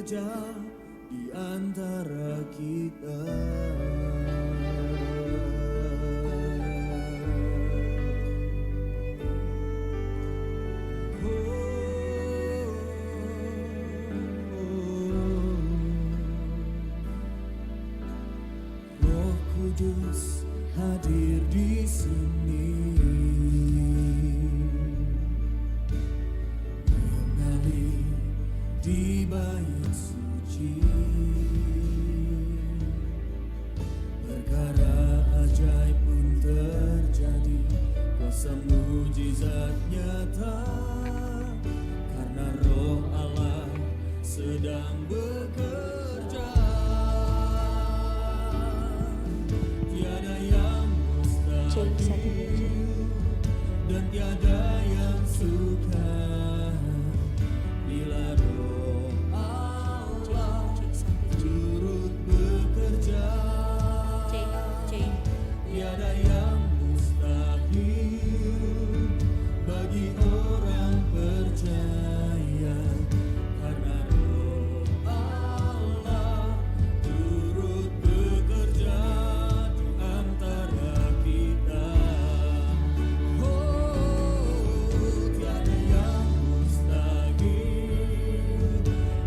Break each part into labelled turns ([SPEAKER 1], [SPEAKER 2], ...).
[SPEAKER 1] bekerja di antara kita. Roh Kudus hadir di sini, mengalir di bait suci. Perkara ajaib pun terjadi, kuasa mujizat nyata, karena Roh Allah sedang bekerja. Tiada yang mustahil dan tiada yang sukar bila Roh Allah turut bekerja. Tiada yang mustahil bagi orang percaya, karena Roh Allah turut bekerja di antara kita. Tiada yang mustahil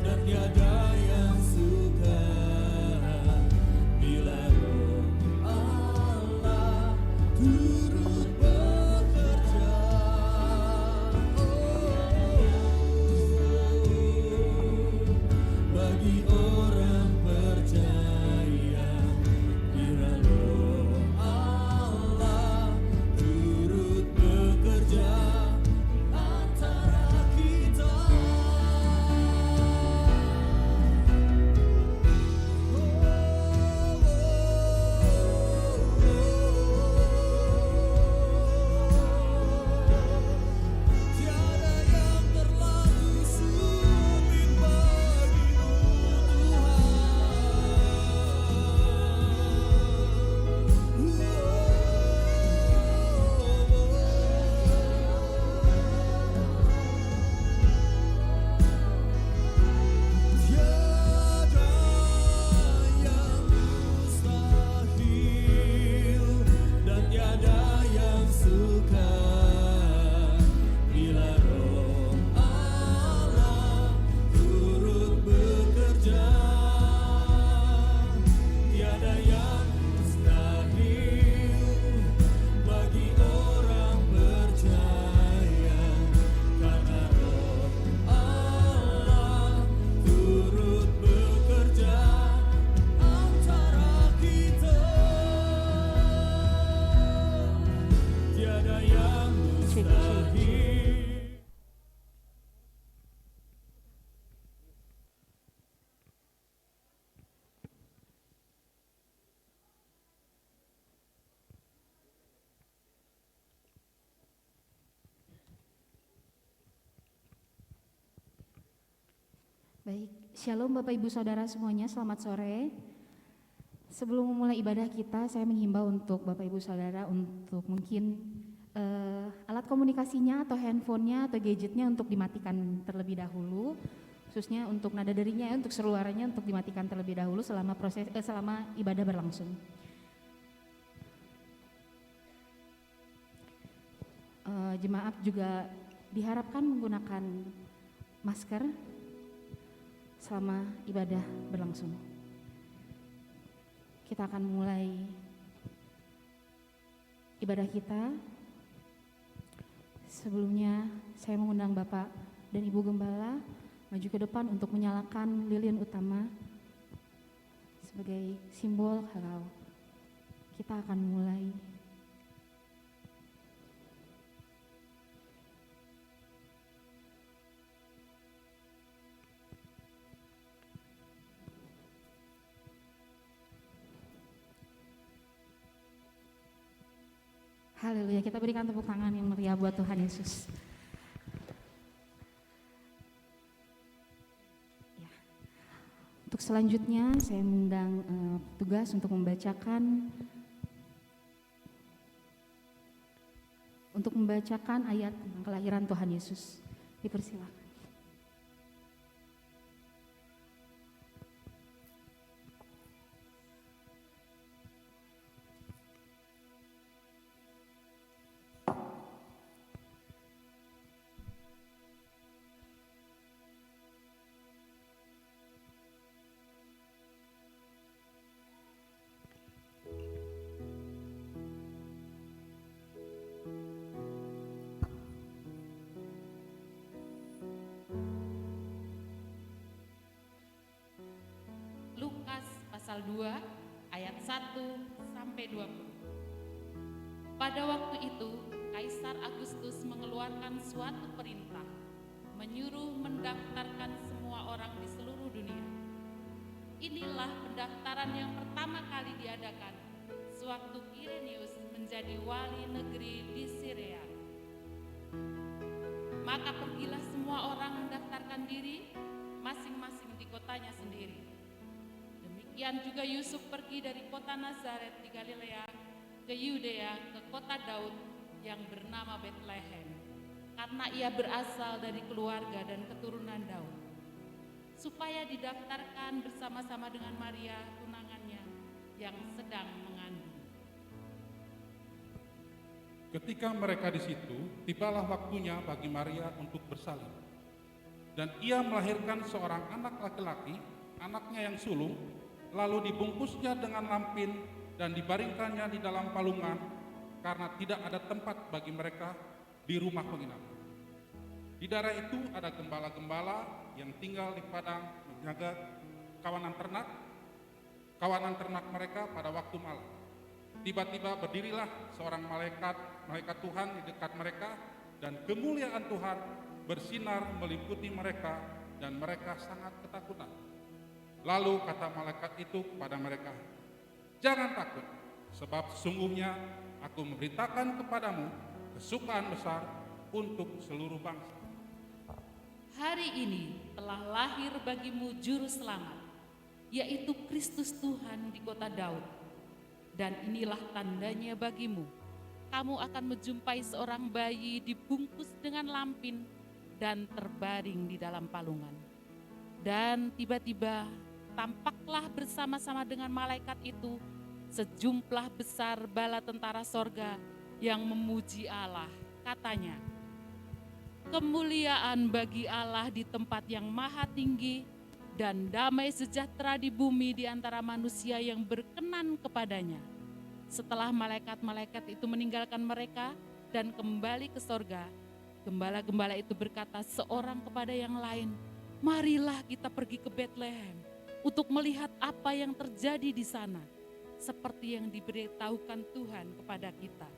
[SPEAKER 1] dan tiada yang sukar bila Roh Allah turut bekerja. Bagi orang percaya, bila Roh Allah turut bekerja antara kita. Tiada yang terlalu sulit bagimu, Tiada yang mustahil dan tiada yang sukar bila Roh Allah turut bekerja. Tiada yang mustahil bagi orang percaya, karena Roh Allah turut bekerja antara kita. Tiada yang mustahil.
[SPEAKER 2] Baik, Shalom Bapak Ibu Saudara semuanya, selamat sore. Sebelum memulai ibadah kita, saya menghimbau untuk Bapak Ibu Saudara untuk mungkin alat komunikasinya atau handphonenya atau gadgetnya untuk dimatikan terlebih dahulu, khususnya untuk nada derinya, untuk seruaranya untuk dimatikan terlebih dahulu selama selama ibadah berlangsung. Jemaat juga diharapkan menggunakan masker selama ibadah berlangsung. Kita akan mulai ibadah kita. Sebelumnya saya mengundang Bapak dan Ibu Gembala maju ke depan untuk menyalakan lilin utama sebagai simbol kalau kita akan mulai. Haleluya, kita berikan tepuk tangan yang meriah buat Tuhan Yesus. Ya. Untuk selanjutnya saya mengundang petugas untuk membacakan ayat tentang kelahiran Tuhan Yesus. Dipersilakan.
[SPEAKER 3] pasal 2 ayat 1 sampai 20. Pada waktu itu, Kaisar Agustus mengeluarkan suatu perintah, menyuruh mendaftarkan semua orang di seluruh dunia. Inilah pendaftaran yang pertama kali diadakan sewaktu Kirenius menjadi wali negeri di Syria. Maka pergilah semua orang mendaftarkan diri masing-masing di kotanya sendiri. Demikian juga Yusuf pergi dari kota Nazaret di Galilea ke Yudea, ke kota Daud yang bernama Betlehem, karena ia berasal dari keluarga dan keturunan Daud, supaya didaftarkan bersama-sama dengan Maria tunangannya yang sedang mengandung.
[SPEAKER 4] Ketika mereka di situ, tibalah waktunya bagi Maria untuk bersalin. Dan ia melahirkan seorang anak laki-laki, anaknya yang sulung, lalu dibungkusnya dengan lampin dan dibaringkannya di dalam palungan, karena tidak ada tempat bagi mereka di rumah penginapan. Di daerah itu ada gembala-gembala yang tinggal di padang menjaga kawanan ternak mereka pada waktu malam. Tiba-tiba berdirilah seorang malaikat Tuhan di dekat mereka, dan kemuliaan Tuhan bersinar meliputi mereka, dan mereka sangat ketakutan. Lalu kata malaikat itu kepada mereka, "Jangan takut, sebab sesungguhnya aku memberitakan kepadamu kesukaan besar untuk seluruh bangsa.
[SPEAKER 3] Hari ini telah lahir bagimu juru selamat, yaitu Kristus Tuhan di kota Daud. Dan inilah tandanya bagimu, kamu akan menjumpai seorang bayi dibungkus dengan lampin dan terbaring di dalam palungan." Dan tiba-tiba tampaklah bersama-sama dengan malaikat itu sejumlah besar bala tentara sorga yang memuji Allah. Katanya, "Kemuliaan bagi Allah di tempat yang maha tinggi, dan damai sejahtera di bumi di antara manusia yang berkenan kepadanya." Setelah malaikat-malaikat itu meninggalkan mereka dan kembali ke sorga, gembala-gembala itu berkata seorang kepada yang lain, "Marilah kita pergi ke Betlehem untuk melihat apa yang terjadi di sana, seperti yang diberitahukan Tuhan kepada kita."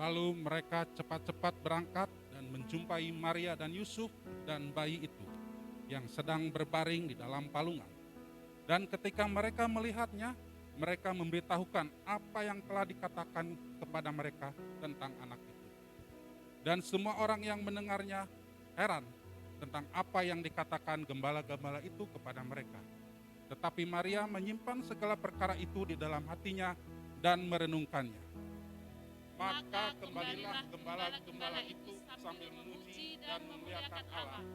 [SPEAKER 4] Lalu mereka cepat-cepat berangkat dan menjumpai Maria dan Yusuf dan bayi itu yang sedang berbaring di dalam palungan. Dan ketika mereka melihatnya, mereka memberitahukan apa yang telah dikatakan kepada mereka tentang anak itu. Dan semua orang yang mendengarnya heran tentang apa yang dikatakan gembala-gembala itu kepada mereka. Tetapi Maria menyimpan segala perkara itu di dalam hatinya dan merenungkannya. Maka kembalilah gembala-gembala itu sambil memuji dan memuliakan Allah,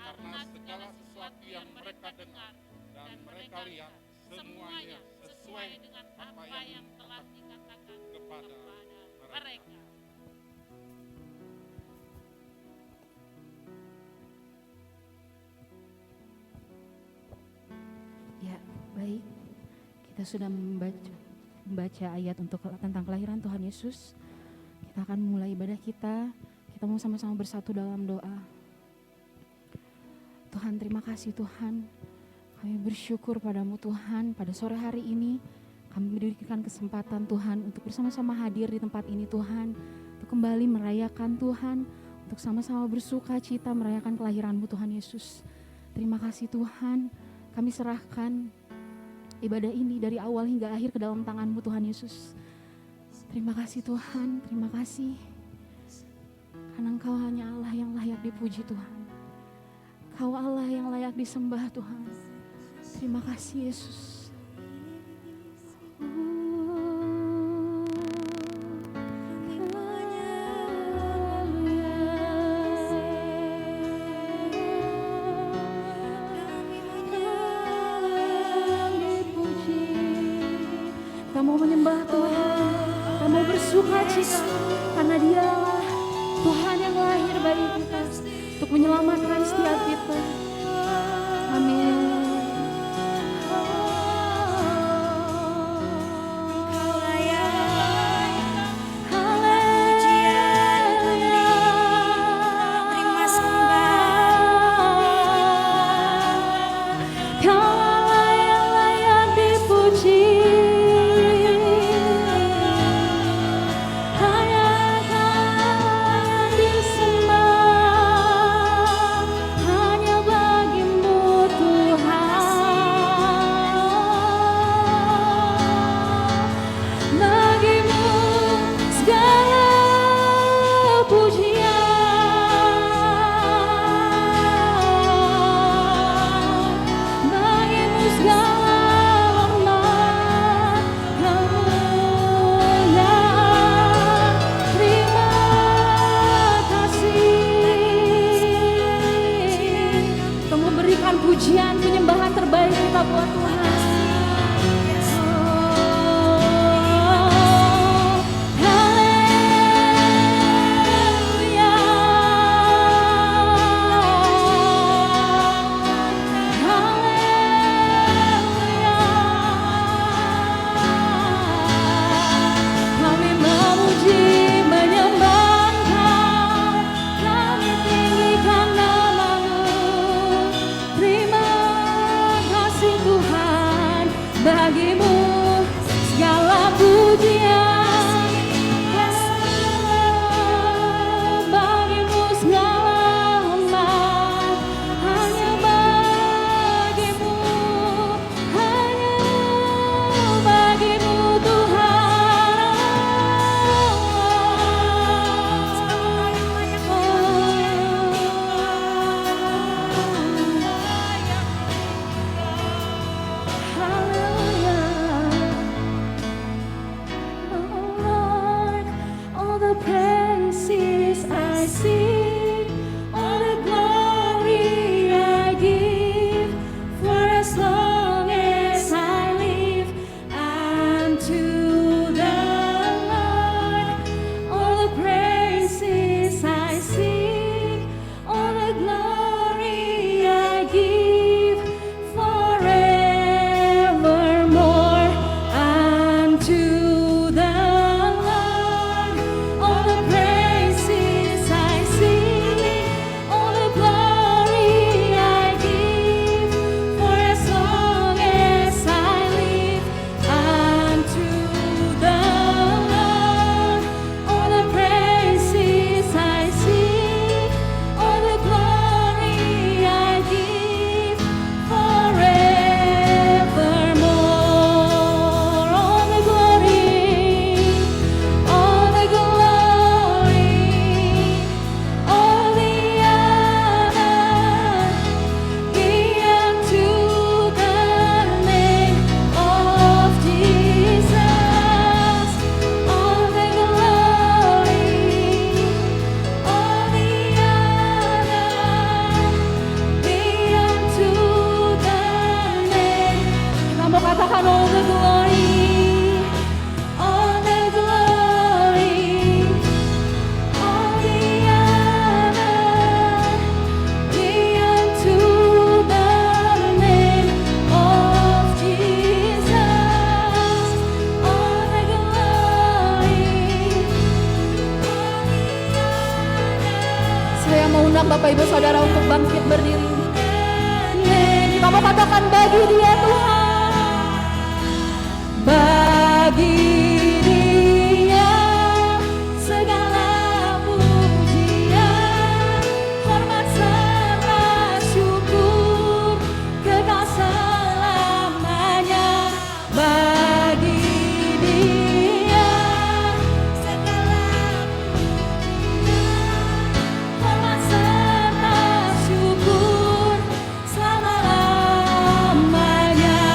[SPEAKER 4] karena segala sesuatu yang mereka dengar dan mereka lihat, semuanya sesuai dengan apa yang telah dikatakan kepada mereka.
[SPEAKER 2] Ya, baik. Kita sudah membaca ayat tentang kelahiran Tuhan Yesus. Kita akan mulai ibadah kita. Kita mau sama-sama bersatu dalam doa. Tuhan, terima kasih Tuhan. Kami bersyukur padamu Tuhan, pada sore hari ini kami diberikan kesempatan Tuhan untuk bersama-sama hadir di tempat ini Tuhan, untuk kembali merayakan Tuhan, untuk sama-sama bersuka cita merayakan kelahiran-Mu Tuhan Yesus. Terima kasih Tuhan, kami serahkan ibadah ini dari awal hingga akhir ke dalam tangan-Mu Tuhan Yesus. Terima kasih Tuhan, terima kasih, karena Engkau hanya Allah yang layak dipuji Tuhan. Kau Allah yang layak disembah Tuhan. Terima kasih Yesus. Kita mau menyembah Tuhan, kita mau bersuka cita karena Dialah Tuhan yang lahir bagi kita untuk menyelamatkan setiap kita. Amin. Kau Allah yang pujian penyembahan terbaik kita buat Tuhan. Bagimu segala pujian, bagimu segala hormat, hanya bagimu Bapak Ibu Saudara untuk bangkit berdiri. Kita mau katakan bagi Dia Tuhan, bagi Dia segala pujian, hormat serta syukur, kekal selamanya. Bagi Dia segala hormat serta syukur selama-lamanya.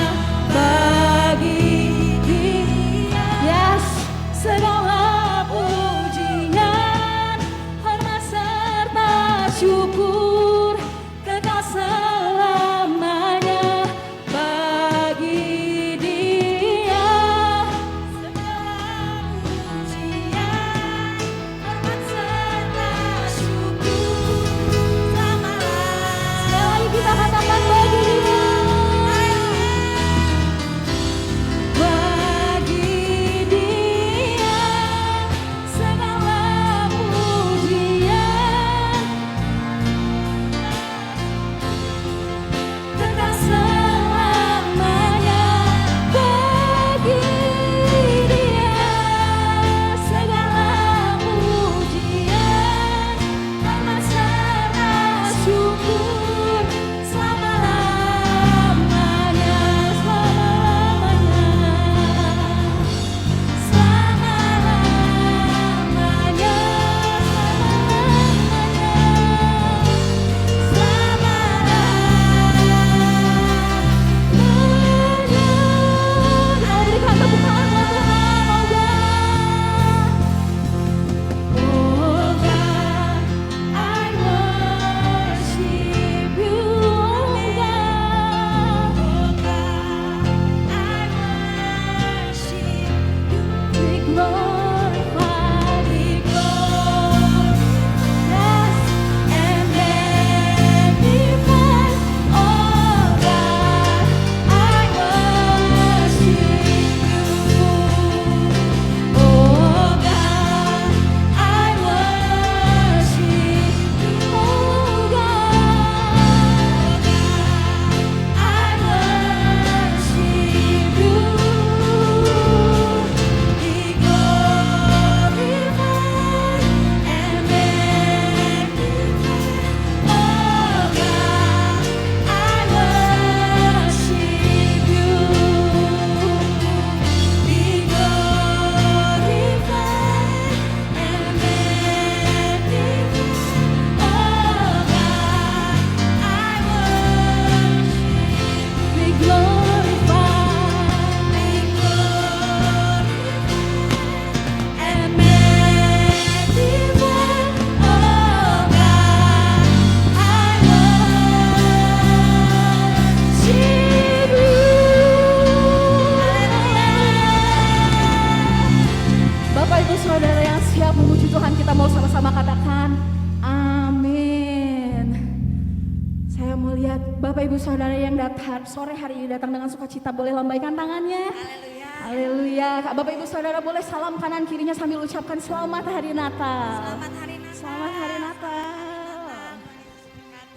[SPEAKER 2] Bapak Ibu Saudara yang datang sore hari ini datang dengan sukacita boleh lambaikan tangannya.
[SPEAKER 5] Haleluya.
[SPEAKER 2] Haleluya. Bapak Ibu Saudara boleh salam kanan kirinya sambil ucapkan selamat hari Natal.
[SPEAKER 5] Selamat hari Natal.
[SPEAKER 2] Selamat hari Natal.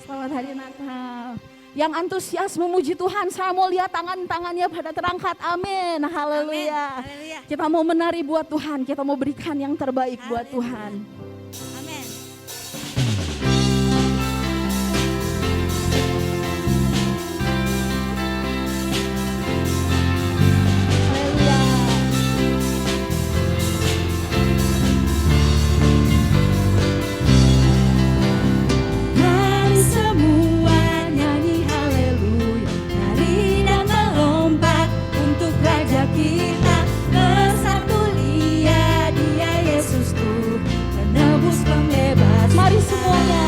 [SPEAKER 2] Selamat hari Natal. Yang antusias memuji Tuhan, saya mau lihat tangan-tangannya pada terangkat. Amin. Haleluya.
[SPEAKER 5] Haleluya.
[SPEAKER 2] Kita mau menari buat Tuhan, kita mau berikan yang terbaik buat
[SPEAKER 5] Haleluya.
[SPEAKER 2] Tuhan.
[SPEAKER 5] Amin.
[SPEAKER 2] Haleluya.
[SPEAKER 5] Mari semua nyanyi haleluya, nari dan melompat untuk Raja kita. Besar mulia Dia Yesus Tuhan, penebus pembebas.
[SPEAKER 2] Mari semuanya.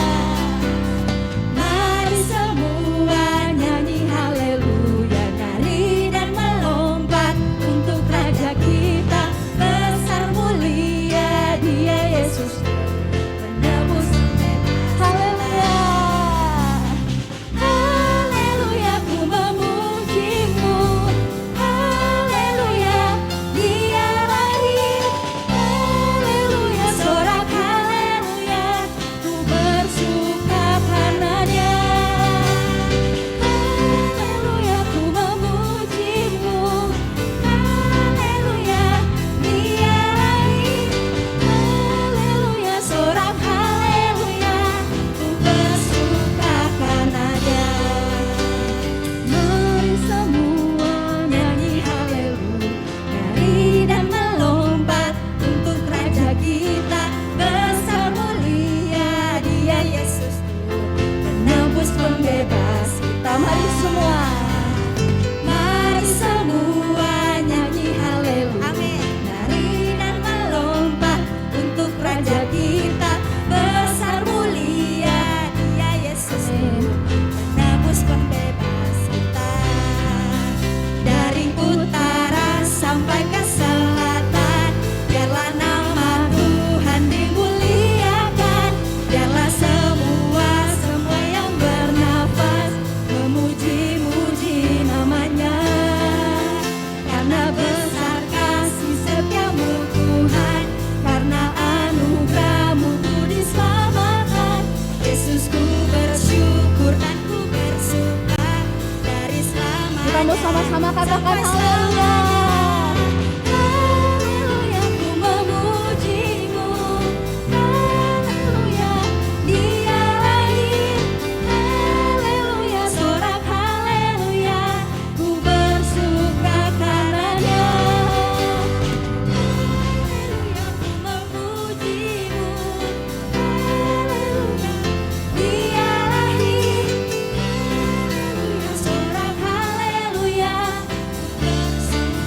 [SPEAKER 5] Mari semua nyanyi haleluya, nari dan melompat untuk Raja kita. Besar mulia Dia Yesus penebus pembebas.
[SPEAKER 2] Haleluya.
[SPEAKER 5] Haleluya, ku memujimu. Haleluya, Dia lahir. Haleluya, sorak haleluya, ku bersuka karenanya. Haleluya, ku memujimu. Haleluya, Dia lahir. Haleluya, sorak haleluya, ku bersuka karenanya. Mari semua nyanyi haleluya, nari dan melompat untuk Raja kita. Besar mulia Dia Yesus Tuhan, penebus pembebas kita.
[SPEAKER 2] Mari semua.
[SPEAKER 5] Mari semua nyanyi haleluya, nari dan melompat untuk Raja kita. Besar mulia Dia Yesus Tuhan, penebus pembebas kita. Dari utara sampai ke selatan, biarlah nama Tuhan dimuliakan. Biarlah semua yang bernafas memuji-muji namanya. Karena besar kasih setiamu Tuhan, karena anugerahmu ku diselamatkan. Yesus, ku bersyukur dan ku bersuka dari selamanya.
[SPEAKER 2] Kita mau sama-sama katakan
[SPEAKER 5] Sampai
[SPEAKER 2] haleluya.
[SPEAKER 5] Haleluya, ku memujimu. Haleluya, Dia lahir. Haleluya, sorak haleluya, ku bersuka karenanya. Haleluya, ku memujimu. Haleluya, Dia lahir. Haleluya, sorak haleluya, ku bersuka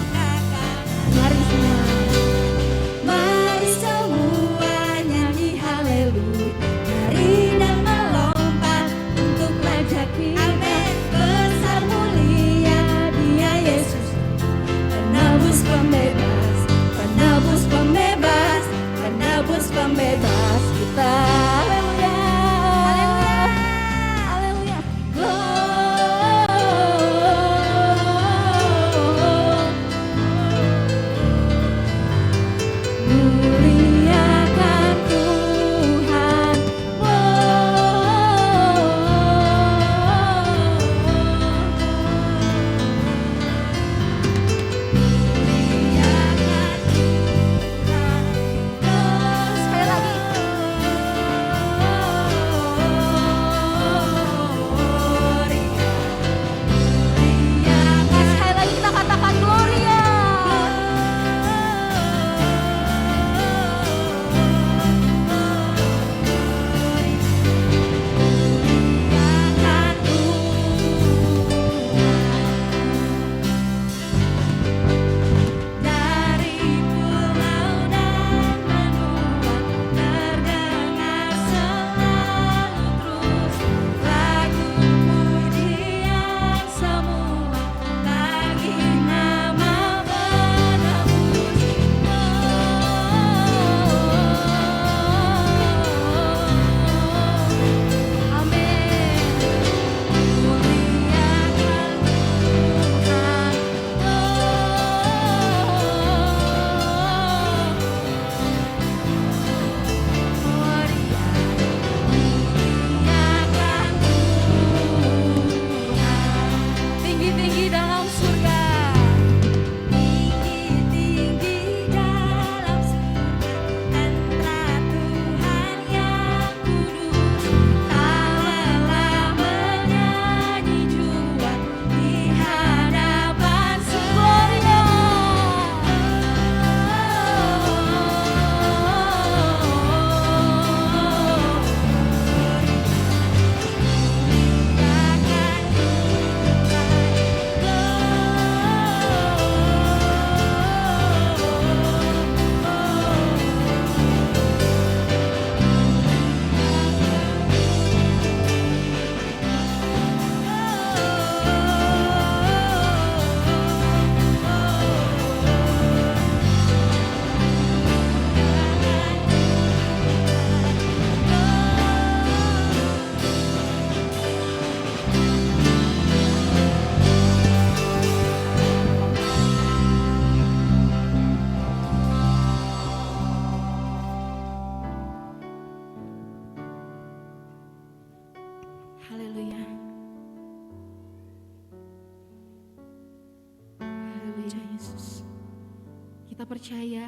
[SPEAKER 2] Kita percaya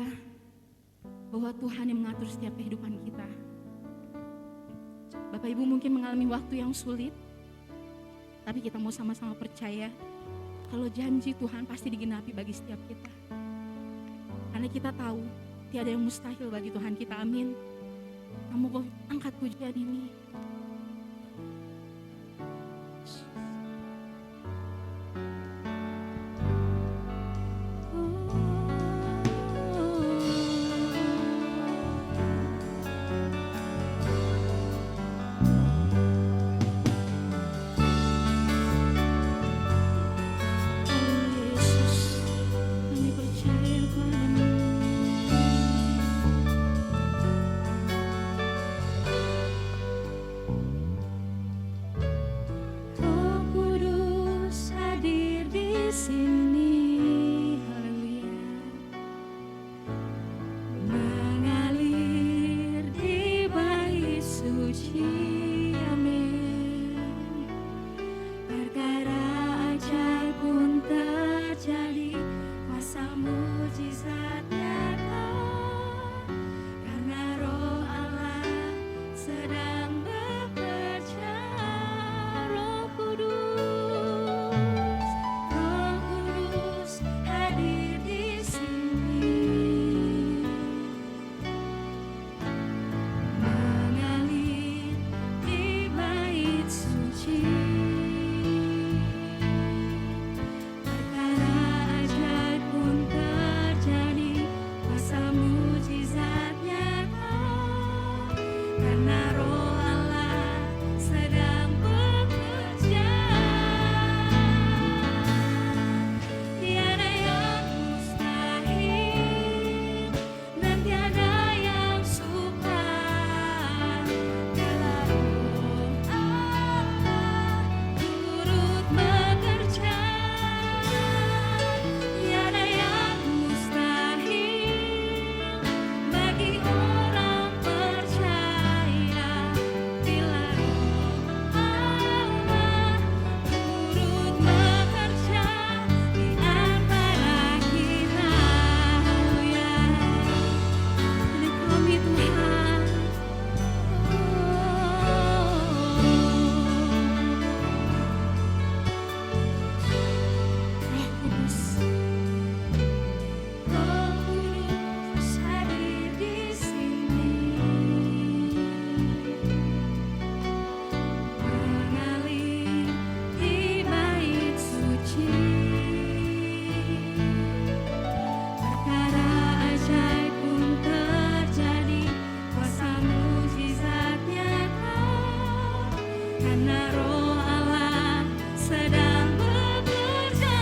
[SPEAKER 2] bahwa Tuhan yang mengatur setiap kehidupan kita. Bapak Ibu mungkin mengalami waktu yang sulit, tapi kita mau sama-sama percaya kalau janji Tuhan pasti digenapi bagi setiap kita. Karena kita tahu tiada yang mustahil bagi Tuhan kita, amin. Kamu boleh angkat pujian ini. Yesus, kami percaya padamu.
[SPEAKER 5] Roh Kudus hadir di sini, haleluya, mengalir di bait suci, amin. Perkara ajaib pun terjadi, kuasa mujizat nyata, karena Roh Allah sedang bekerja. Roh Kudus hadir di sini, mengalir di bait suci. Perkara ajaib pun terjadi, kuasa mujizat nyata, karena Roh Allah sedang bekerja. Tiada yang mustahil dan tiada yang sukar bila Roh Allah turut bekerja. Tiada yang mustahil bagi orang percaya bila Roh Allah turut bekerja di antara kita. Haleluya, ini kami Tuhan. Roh Kudus, Roh Kudus hadir di sini, mengalir di bait suci. Perkara ajaib pun terjadi, kuasa mujizat nyata, karena Roh Allah sedang bekerja.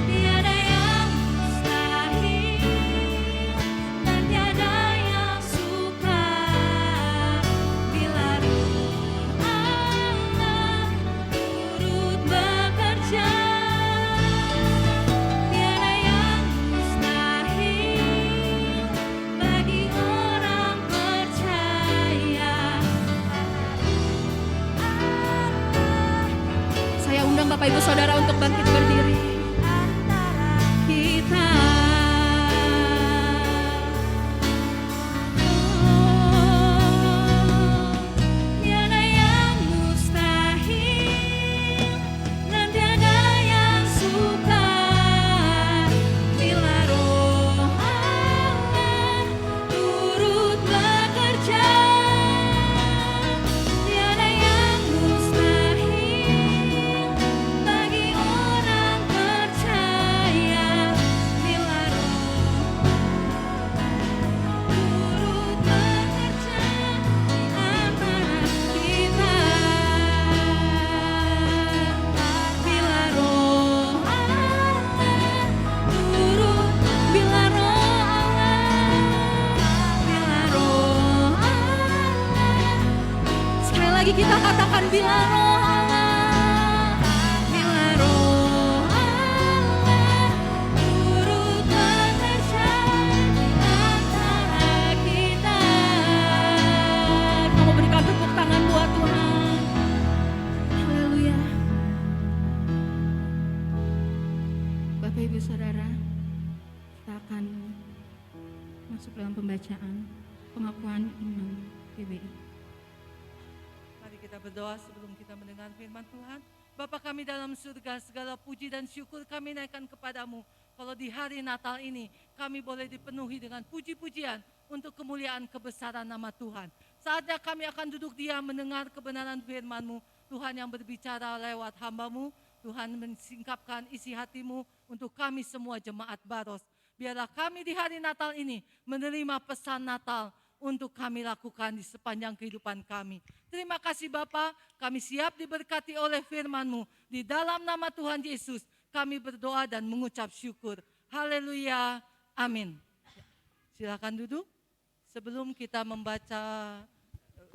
[SPEAKER 5] Tiada yang mustahil dan tiada yang sukar bila Roh Allah turut bekerja. Tiada yang mustahil bagi orang percaya.
[SPEAKER 2] Saya undang Bapak Ibu Saudara untuk bangkit berdiri.
[SPEAKER 5] Antara kita, tiada yang mustahil dan tiada yang sukar bila Roh Allah turut bekerja. Tiada yang mustahil bagi orang percaya bila Roh turut bekerja di antara kita. Bila Roh Allah turut, bila Roh Allah,
[SPEAKER 2] Sekali lagi kita katakan bila Roh Allah.
[SPEAKER 5] bila Roh Allah turut bekerja di antara kita.
[SPEAKER 2] Kamu berikan tepuk tangan buat Tuhan. Haleluya. Bapak Ibu Ibu Saudara, kita akan masuk dalam pembacaan pengakuan iman PBI.
[SPEAKER 6] Mari kita berdoa sebelum kita mendengar firman Tuhan. Bapa kami dalam surga, segala puji dan syukur kami naikkan kepadamu. Kalau di hari Natal ini kami boleh dipenuhi dengan puji-pujian untuk kemuliaan kebesaran nama Tuhan. Saatnya kami akan duduk diam mendengar kebenaran firman-Mu. Tuhan yang berbicara lewat hamba-Mu, Tuhan mensingkapkan isi hati-Mu untuk kami semua jemaat Baros. Biarlah kami di hari Natal ini menerima pesan Natal untuk kami lakukan di sepanjang kehidupan kami. Terima kasih Bapa, kami siap diberkati oleh firman-Mu. Di dalam nama Tuhan Yesus, kami berdoa dan mengucap syukur. Haleluya, amin. Silakan duduk. Sebelum kita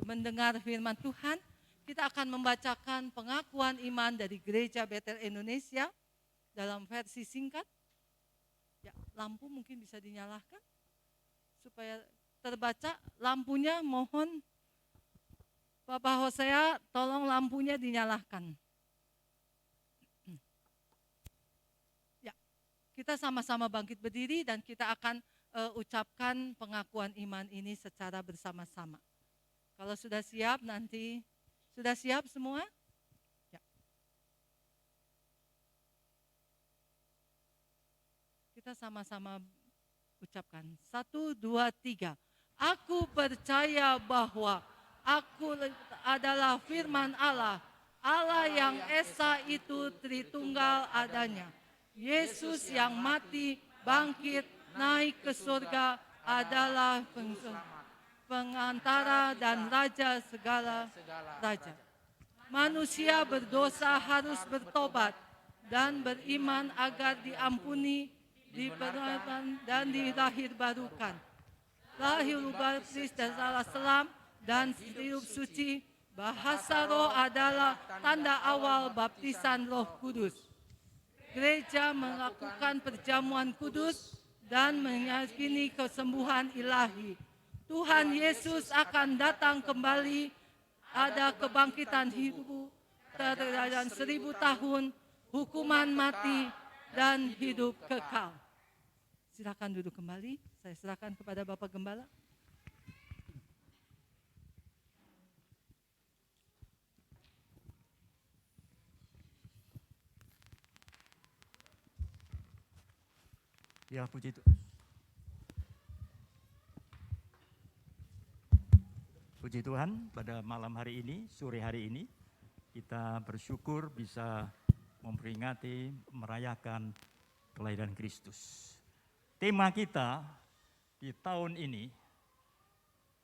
[SPEAKER 6] mendengar firman Tuhan, kita akan membacakan pengakuan iman dari Gereja Betel Indonesia dalam versi singkat. Ya, lampu mungkin bisa dinyalakan supaya terbaca lampunya, mohon Bapak Hosea tolong lampunya dinyalakan. Ya, kita sama-sama bangkit berdiri dan kita akan ucapkan pengakuan iman ini secara bersama-sama. Kalau sudah siap nanti, sudah siap semua? Ya. Kita sama-sama ucapkan. 1, 2, 3. Aku percaya bahwa aku adalah firman Allah, Allah yang esa itu Tritunggal adanya. Yesus yang mati, bangkit, naik ke surga adalah pengantara dan raja segala raja. Manusia berdosa harus bertobat dan beriman agar diampuni, diperlukan dan dilahirbarukan. Lahir baptis dan salah selam dan hidup suci. Bahasa roh adalah tanda awal baptisan Roh Kudus. Gereja melakukan perjamuan kudus dan meyakini kesembuhan ilahi. Tuhan Yesus akan datang kembali, ada kebangkitan hidup dan 1000 tahun, hukuman mati dan hidup kekal. Silakan duduk kembali, saya silakan kepada Bapak Gembala.
[SPEAKER 7] Ya, puji Tuhan, pada malam hari ini, sore hari ini, kita bersyukur bisa memperingati, merayakan kelahiran Kristus. Tema kita di tahun ini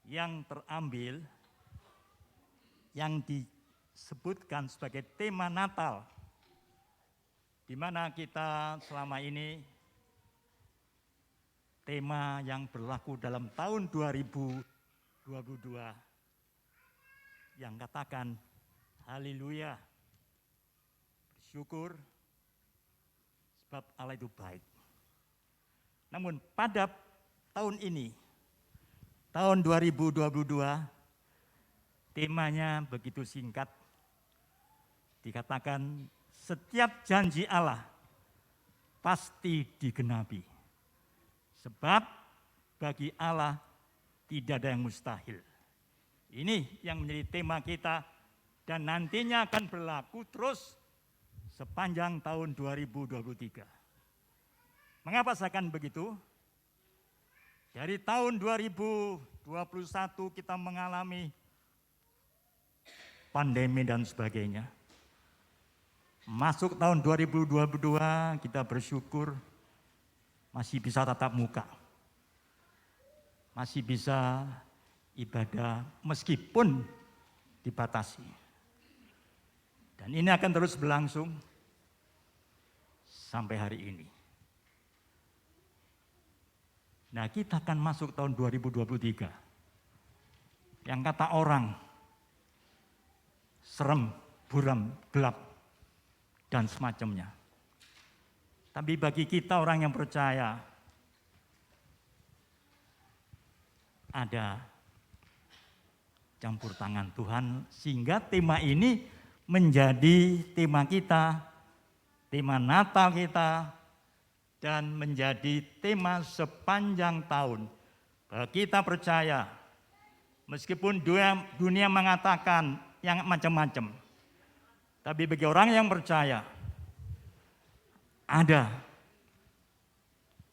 [SPEAKER 7] yang terambil, yang disebutkan sebagai tema Natal, di mana kita selama ini tema yang berlaku dalam tahun 2022 yang katakan haleluya, bersyukur sebab Allah itu baik. Namun pada tahun ini, tahun 2022, temanya begitu singkat, dikatakan setiap janji Allah pasti digenapi. Sebab bagi Allah tidak ada yang mustahil. Ini yang menjadi tema kita dan nantinya akan berlaku terus sepanjang tahun 2023. Mengapa saya akan begitu? Dari tahun 2021 kita mengalami pandemi dan sebagainya. Masuk tahun 2022 kita bersyukur masih bisa tatap muka, masih bisa ibadah meskipun dibatasi. Dan ini akan terus berlangsung sampai hari ini. Nah, kita akan masuk tahun 2023. Yang kata orang, serem, buram, gelap, dan semacamnya. Tapi bagi kita orang yang percaya, ada campur tangan Tuhan, sehingga tema ini menjadi tema kita, tema Natal kita, dan menjadi tema sepanjang tahun. Bahwa kita percaya, meskipun dunia mengatakan yang macam-macam, tapi bagi orang yang percaya, ada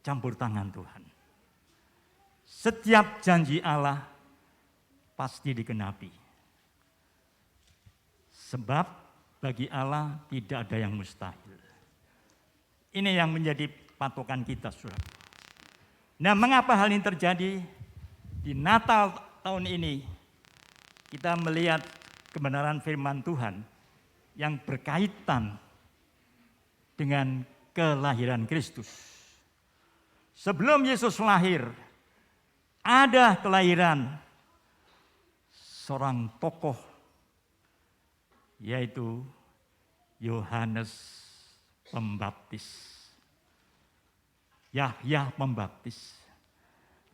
[SPEAKER 7] campur tangan Tuhan. Setiap janji Allah pasti digenapi. Sebab bagi Allah tidak ada yang mustahil. Ini yang menjadi patokan kita, saudara. Nah, mengapa hal ini terjadi? Di Natal tahun ini, kita melihat kebenaran firman Tuhan yang berkaitan dengan kelahiran Kristus. Sebelum Yesus lahir, ada kelahiran seorang tokoh, yaitu Yohanes Pembaptis. Yahya Pembaptis.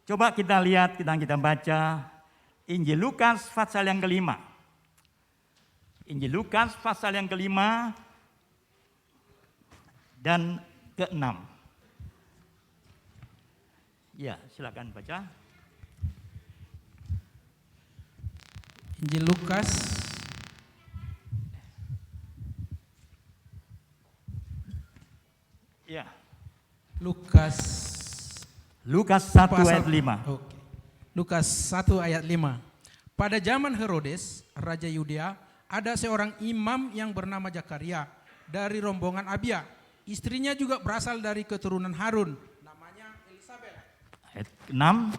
[SPEAKER 7] Coba kita lihat, kita baca Injil Lukas pasal yang kelima. Injil Lukas pasal yang kelima dan keenam. Ya, silakan baca.
[SPEAKER 8] Injil Lukas
[SPEAKER 7] Ya,
[SPEAKER 8] Lukas
[SPEAKER 7] Lukas 1
[SPEAKER 8] pasal-
[SPEAKER 7] ayat 5.
[SPEAKER 8] Oke. Lukas 1 ayat 5. Pada zaman Herodes, Raja Yudea, ada seorang imam yang bernama Zakaria dari rombongan Abia. Istrinya juga berasal dari keturunan Harun, namanya Elisabet.
[SPEAKER 7] Ayat 6.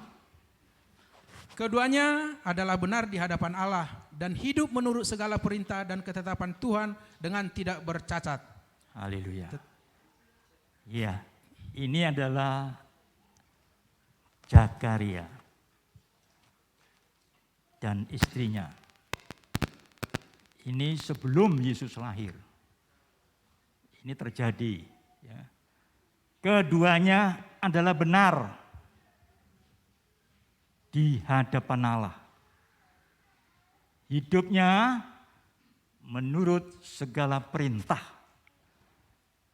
[SPEAKER 8] Keduanya adalah benar di hadapan Allah dan hidup menurut segala perintah dan ketetapan Tuhan dengan tidak bercacat.
[SPEAKER 7] Haleluya. Ya, ini adalah Zakaria dan istrinya. Ini sebelum Yesus lahir. Ini terjadi. Ya. Keduanya adalah benar di hadapan Allah. Hidupnya menurut segala perintah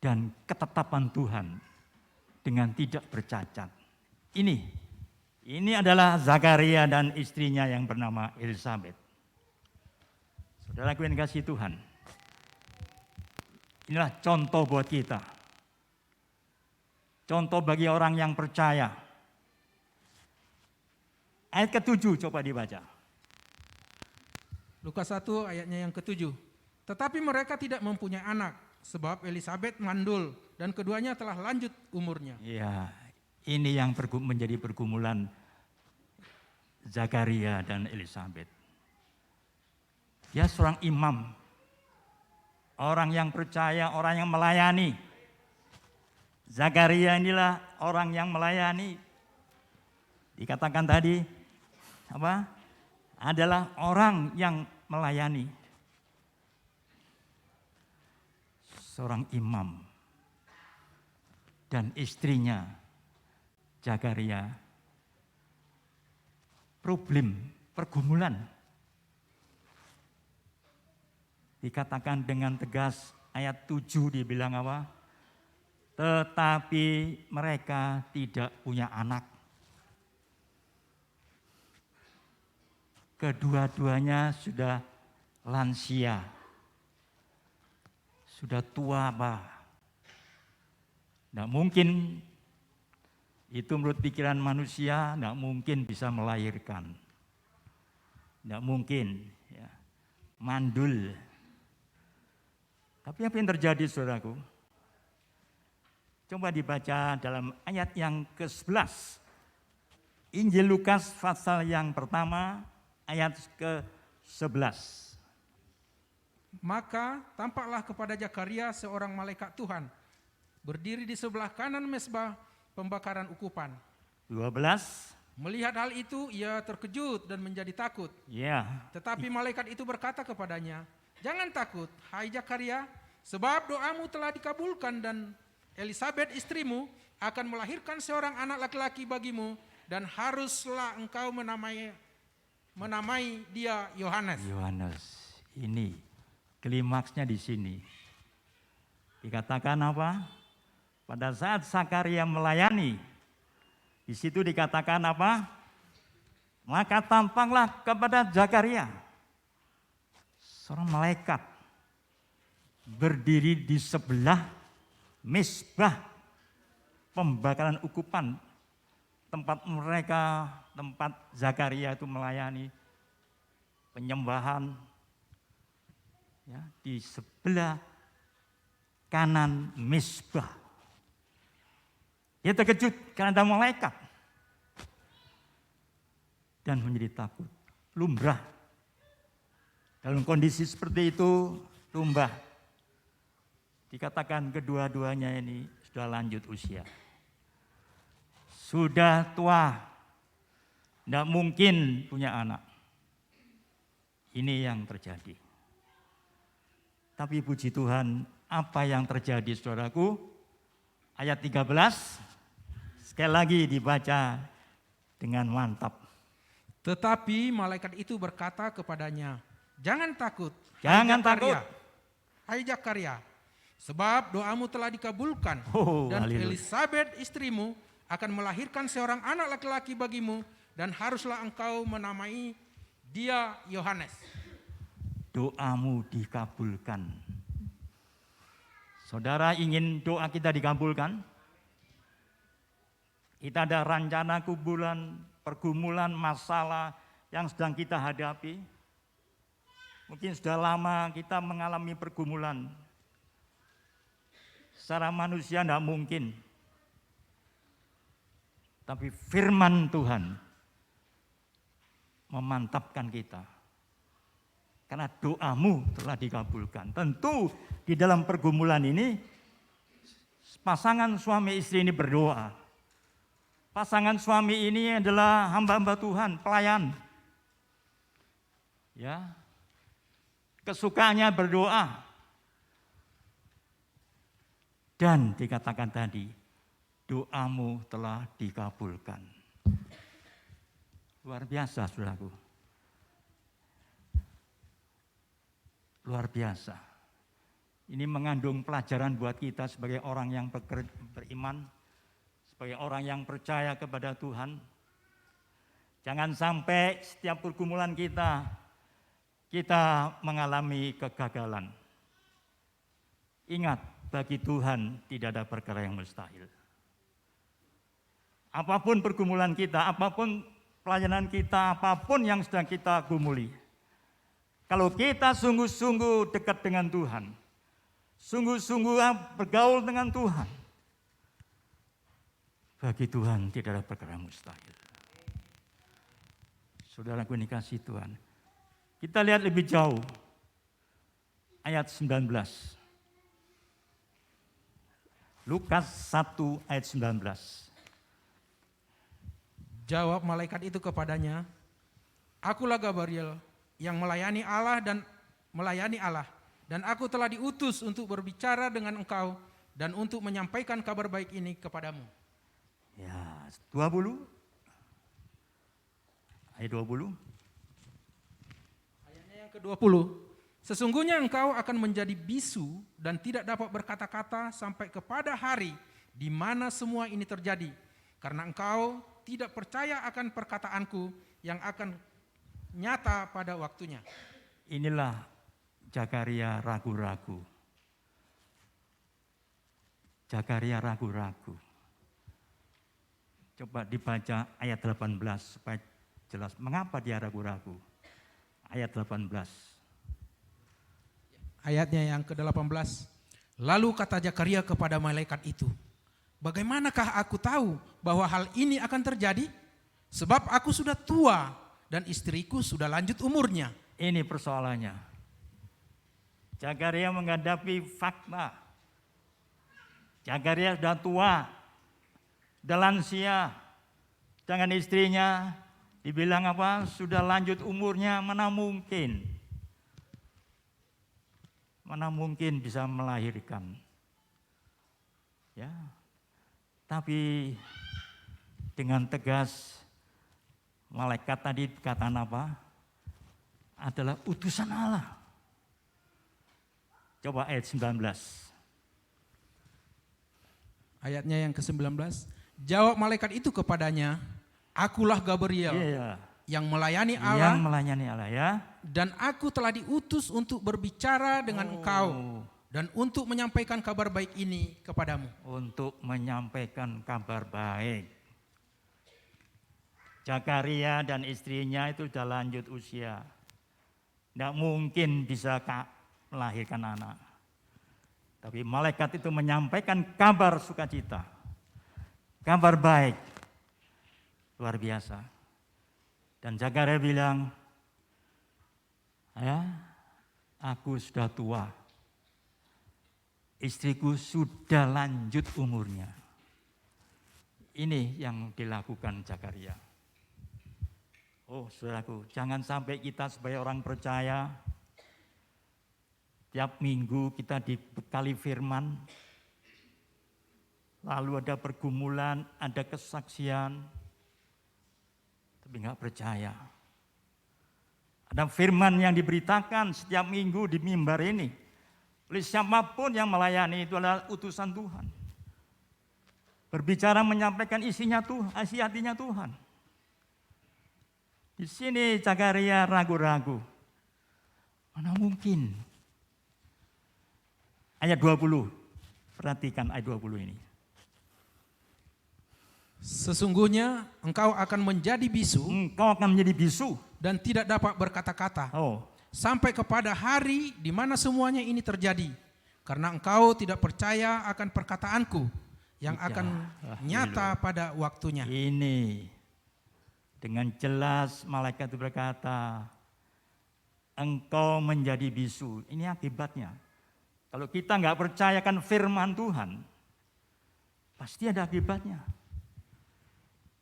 [SPEAKER 7] dan ketetapan Tuhan dengan tidak bercacat. Ini adalah Zakaria dan istrinya yang bernama Elisabet. Saudaraku yang kasih Tuhan, inilah contoh buat kita. Contoh bagi orang yang percaya. Ayat ke-7 coba dibaca.
[SPEAKER 8] Lukas 1 ayatnya yang ke-7. Tetapi mereka tidak mempunyai anak, sebab Elisabet mandul dan keduanya telah lanjut umurnya.
[SPEAKER 7] Ya, ini yang menjadi pergumulan Zakaria dan Elisabet. Dia seorang imam, orang yang percaya, orang yang melayani. Zakaria inilah orang yang melayani. Dikatakan tadi apa? Adalah orang yang melayani. Seorang imam dan istrinya Zakaria. Problem, pergumulan. Dikatakan dengan tegas ayat 7 dibilang apa? Tetapi mereka tidak punya anak. Kedua-duanya sudah lansia. Sudah tua, Pak. Tidak mungkin, itu menurut pikiran manusia, tidak mungkin bisa melahirkan. Tidak mungkin. Ya. Mandul. Tapi apa yang terjadi, saudaraku? Coba dibaca dalam ayat yang ke-11. Injil Lukas pasal yang pertama, ayat ke-11.
[SPEAKER 8] Maka tampaklah kepada Zakaria seorang malaikat Tuhan, berdiri di sebelah kanan mezbah pembakaran ukupan.
[SPEAKER 7] 12.
[SPEAKER 8] Melihat hal itu, ia terkejut dan menjadi takut.
[SPEAKER 7] Ya,
[SPEAKER 8] Tetapi malaikat itu berkata kepadanya, "Jangan takut, hai Zakaria, sebab doamu telah dikabulkan dan Elisabet istrimu akan melahirkan seorang anak laki-laki bagimu dan haruslah engkau menamai dia Yohanes."
[SPEAKER 7] Yohanes. Ini klimaksnya di sini. Dikatakan apa? Pada saat Zakaria melayani, di situ dikatakan apa? Maka tampaklah kepada Zakaria seorang malaikat berdiri di sebelah misbah pembakaran ukupan, tempat Zakaria itu melayani penyembahan, ya, di sebelah kanan misbah. Dia terkejut karena ada malaikat dan menjadi takut. Lumrah dalam kondisi seperti itu, dikatakan kedua-duanya ini sudah lanjut usia, sudah tua, tidak mungkin punya anak. Ini yang terjadi. Tapi puji Tuhan, apa yang terjadi saudaraku? Ayat 13, sekali lagi dibaca dengan mantap.
[SPEAKER 8] Tetapi malaikat itu berkata kepadanya, jangan takut,
[SPEAKER 7] Jangan takut.
[SPEAKER 8] Hai Zakaria, sebab doamu telah dikabulkan, dan
[SPEAKER 7] haleluya.
[SPEAKER 8] Elisabet istrimu akan melahirkan seorang anak laki-laki bagimu, dan haruslah engkau menamai dia Yohanes.
[SPEAKER 7] Doamu dikabulkan. Saudara ingin doa kita dikabulkan? Kita ada rencana kubulan, pergumulan, masalah yang sedang kita hadapi. Mungkin sudah lama kita mengalami pergumulan. Secara manusia tidak mungkin. Tapi firman Tuhan memantapkan kita. Karena doamu telah dikabulkan. Tentu di dalam pergumulan ini, pasangan suami istri ini berdoa. Pasangan suami ini adalah hamba-hamba Tuhan, pelayan. Ya, kesukaannya berdoa. Dan dikatakan tadi, doamu telah dikabulkan. Luar biasa, saudaraku. Luar biasa. Ini mengandung pelajaran buat kita sebagai orang yang beriman, sebagai orang yang percaya kepada Tuhan. Jangan sampai setiap pergumulan kita mengalami kegagalan. Ingat, bagi Tuhan tidak ada perkara yang mustahil. Apapun pergumulan kita, apapun pelayanan kita, apapun yang sedang kita gumuli, kalau kita sungguh-sungguh dekat dengan Tuhan, sungguh-sungguh bergaul dengan Tuhan, bagi Tuhan tidak ada perkara yang mustahil. Saudaraku yang dikasihi Tuhan, kita lihat lebih jauh, ayat 19. Lukas 1 ayat 19.
[SPEAKER 8] Jawab malaikat itu kepadanya, akulah Gabriel yang melayani Allah dan aku telah diutus untuk berbicara dengan engkau dan untuk menyampaikan kabar baik ini kepadamu.
[SPEAKER 7] Ya, 20. Ayat 20.
[SPEAKER 8] Ayatnya yang ke-20. Sesungguhnya engkau akan menjadi bisu dan tidak dapat berkata-kata sampai kepada hari di mana semua ini terjadi, karena engkau tidak percaya akan perkataanku yang akan nyata pada waktunya.
[SPEAKER 7] Inilah Zakaria ragu-ragu. Zakaria ragu-ragu. Coba dibaca ayat 18 supaya jelas mengapa dia ragu-ragu. Ayat 18.
[SPEAKER 8] Ayatnya yang ke-18. Lalu kata Zakaria kepada malaikat itu, bagaimanakah aku tahu bahwa hal ini akan terjadi? Sebab aku sudah tua dan istriku sudah lanjut umurnya.
[SPEAKER 7] Ini persoalannya. Zakaria menghadapi fakta. Zakaria sudah tua, sudah lansia, dengan istrinya dibilang apa? Sudah lanjut umurnya, mana mungkin? Mana mungkin bisa melahirkan? Ya. Tapi dengan tegas malaikat tadi kata apa? Adalah utusan Allah. Coba ayat 19.
[SPEAKER 8] ayatnya yang ke-19. Jawab malaikat itu kepadanya, akulah Gabriel
[SPEAKER 7] Iya,
[SPEAKER 8] yang melayani
[SPEAKER 7] yang
[SPEAKER 8] Allah
[SPEAKER 7] melayani Allah ya.
[SPEAKER 8] dan aku telah diutus untuk berbicara dengan engkau dan untuk menyampaikan kabar baik ini kepadamu.
[SPEAKER 7] Untuk menyampaikan kabar baik. Zakaria dan istrinya itu sudah lanjut usia. Tidak mungkin bisa melahirkan anak. Tapi malaikat itu menyampaikan kabar sukacita. Kabar baik. Luar biasa. Dan Zakaria bilang, ya, aku sudah tua. Istriku sudah lanjut umurnya. Ini yang dilakukan Zakaria. Oh saudaraku, jangan sampai kita sebagai orang percaya, tiap minggu kita dibekali firman, lalu ada pergumulan, ada kesaksian, tapi nggak percaya. Ada firman yang diberitakan setiap minggu di mimbar ini, oleh siapapun yang melayani itu adalah utusan Tuhan. Berbicara menyampaikan isinya Tuhan, isi hatinya Tuhan. Di sini Zakaria ragu-ragu. Mana mungkin? Ayat 20. Perhatikan ayat 20 ini.
[SPEAKER 8] Sesungguhnya engkau akan menjadi bisu
[SPEAKER 7] Engkau akan menjadi bisu.
[SPEAKER 8] dan tidak dapat berkata-kata.
[SPEAKER 7] Oh,
[SPEAKER 8] Sampai kepada hari di mana semuanya ini terjadi. Karena engkau tidak percaya akan perkataanku yang akan nyata pada waktunya.
[SPEAKER 7] ini. Dengan jelas malaikat itu berkata, engkau menjadi bisu. Ini akibatnya. Kalau kita nggak percayakan firman Tuhan, pasti ada akibatnya.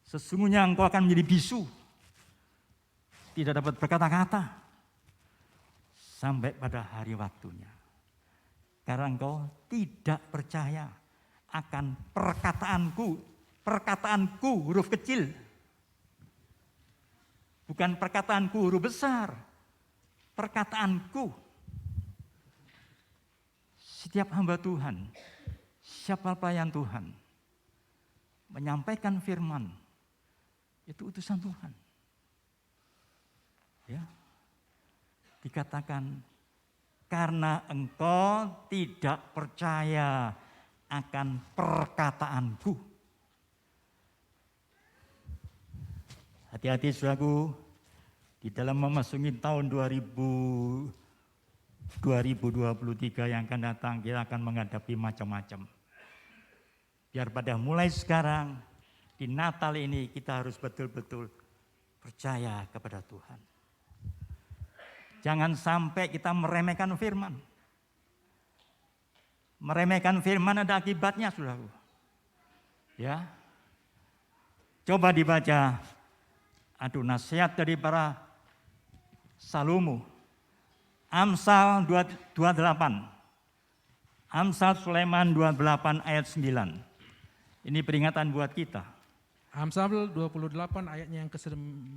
[SPEAKER 7] Sesungguhnya engkau akan menjadi bisu. Tidak dapat berkata-kata. Sampai pada hari waktunya. Karena engkau tidak percaya akan perkataanku huruf kecil. Bukan perkataanku huruf besar, perkataanku. Setiap hamba Tuhan, siapa pelayan Tuhan, menyampaikan firman, itu utusan Tuhan. Ya, dikatakan, karena engkau tidak percaya akan perkataanku. Hati-hati saudaraku, di dalam memasuki tahun 2023 yang akan datang, kita akan menghadapi macam-macam. Biar pada mulai sekarang, di Natal ini kita harus betul-betul percaya kepada Tuhan. Jangan sampai kita meremehkan firman. Meremehkan firman ada akibatnya, saudaraku. Ya, coba dibaca. Nasihat dari para Salomo. Amsal 28. Amsal Sulaiman 28 ayat 9. Ini peringatan buat kita.
[SPEAKER 8] Amsal 28 ayatnya yang ke-9.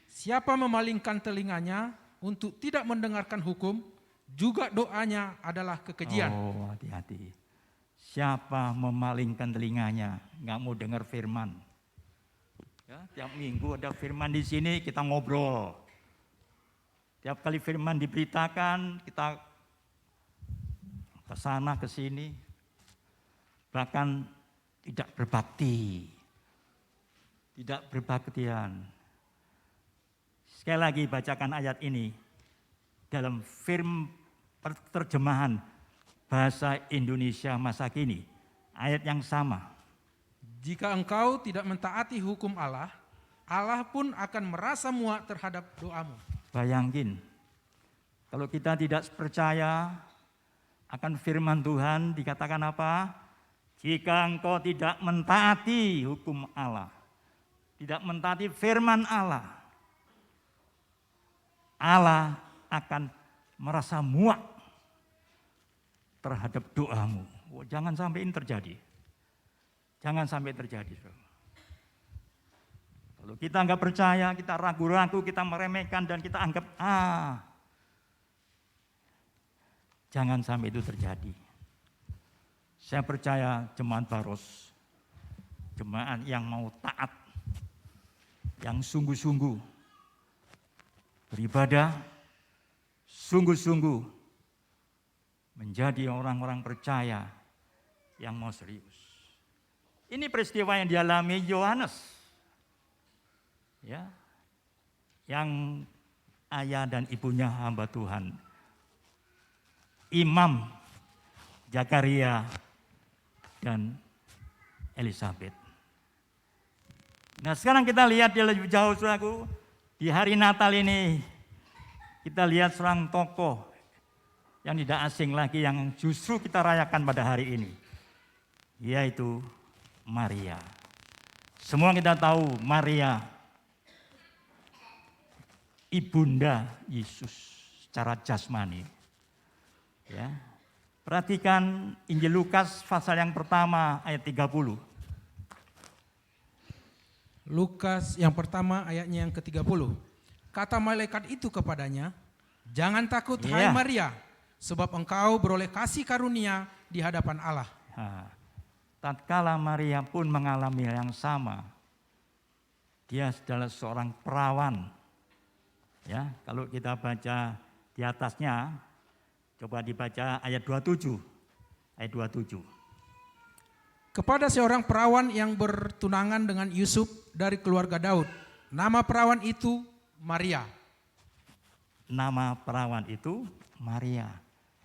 [SPEAKER 8] Siapa memalingkan telinganya untuk tidak mendengarkan hukum, juga doanya adalah kekejian.
[SPEAKER 7] Oh, hati-hati. Siapa memalingkan telinganya, nggak mau dengar firman. Ya, tiap minggu ada firman di sini, kita ngobrol. Tiap kali firman diberitakan, kita ke sana ke sini. Bahkan tidak berbakti. Tidak berbaktian. Sekali lagi bacakan ayat ini dalam terjemahan bahasa Indonesia masa kini. Ayat yang sama.
[SPEAKER 8] Jika engkau tidak mentaati hukum Allah, Allah pun akan merasa muak terhadap doamu.
[SPEAKER 7] Bayangin, kalau kita tidak percaya akan firman Tuhan, dikatakan apa? Jika engkau tidak mentaati hukum Allah, tidak mentaati firman Allah, Allah akan merasa muak terhadap doamu. Oh, jangan sampai ini terjadi. Jangan sampai terjadi. Kalau kita nggak percaya, kita ragu-ragu, kita meremehkan dan kita anggap jangan sampai itu terjadi. Saya percaya jemaat Baros, jemaat yang mau taat, yang sungguh-sungguh beribadah, sungguh-sungguh menjadi orang-orang percaya yang mau serius. Ini peristiwa yang dialami Yohanes, ya, yang ayah dan ibunya hamba Tuhan, Imam Zakaria dan Elizabeth. Nah, sekarang kita lihat dia lebih jauh, saudaraku. Di hari Natal ini kita lihat seorang tokoh yang tidak asing lagi yang justru kita rayakan pada hari ini, yaitu Maria. Semua kita tahu Maria ibunda Yesus secara jasmani. Ya. Perhatikan Injil Lukas pasal yang pertama ayat 30.
[SPEAKER 8] Lukas yang pertama ayatnya yang ke-30. Kata malaikat itu kepadanya, "Jangan takut hai
[SPEAKER 7] Iya.
[SPEAKER 8] Maria, sebab engkau beroleh kasih karunia di hadapan Allah."
[SPEAKER 7] Nah, tatkala Maria pun mengalami yang sama. Dia adalah seorang perawan. Ya, kalau kita baca di atasnya, coba dibaca ayat 27. Ayat 27.
[SPEAKER 8] Kepada seorang perawan yang bertunangan dengan Yusuf dari keluarga Daud. Nama perawan itu Maria.
[SPEAKER 7] Nama perawan itu Maria.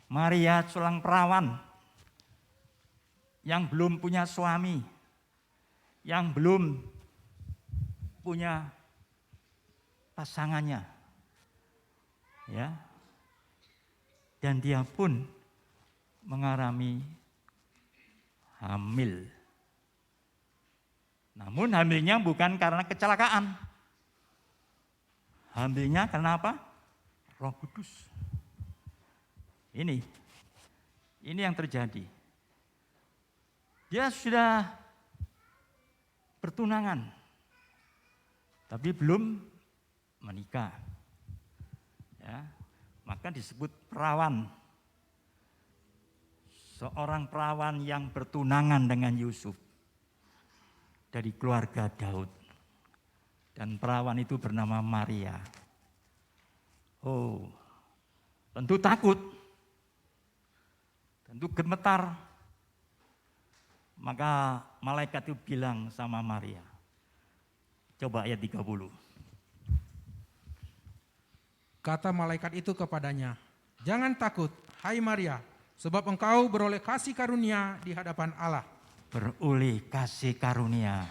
[SPEAKER 7] Maria seorang perawan yang belum punya suami, yang belum punya pasangannya. Ya. Dan dia pun mengalami hamil. Namun hamilnya bukan karena kecelakaan. Hamilnya karena apa? Roh Kudus. Ini yang terjadi. Dia sudah bertunangan, tapi belum menikah. Ya, maka disebut perawan. Seorang perawan yang bertunangan dengan Yusuf dari keluarga Daud. Dan perawan itu bernama Maria. Oh, tentu takut, tentu gemetar. Maka malaikat itu bilang sama Maria. Coba ayat 30.
[SPEAKER 8] Kata malaikat itu kepadanya, "Jangan takut, hai Maria, sebab engkau beroleh kasih karunia di hadapan Allah."
[SPEAKER 7] Beroleh kasih karunia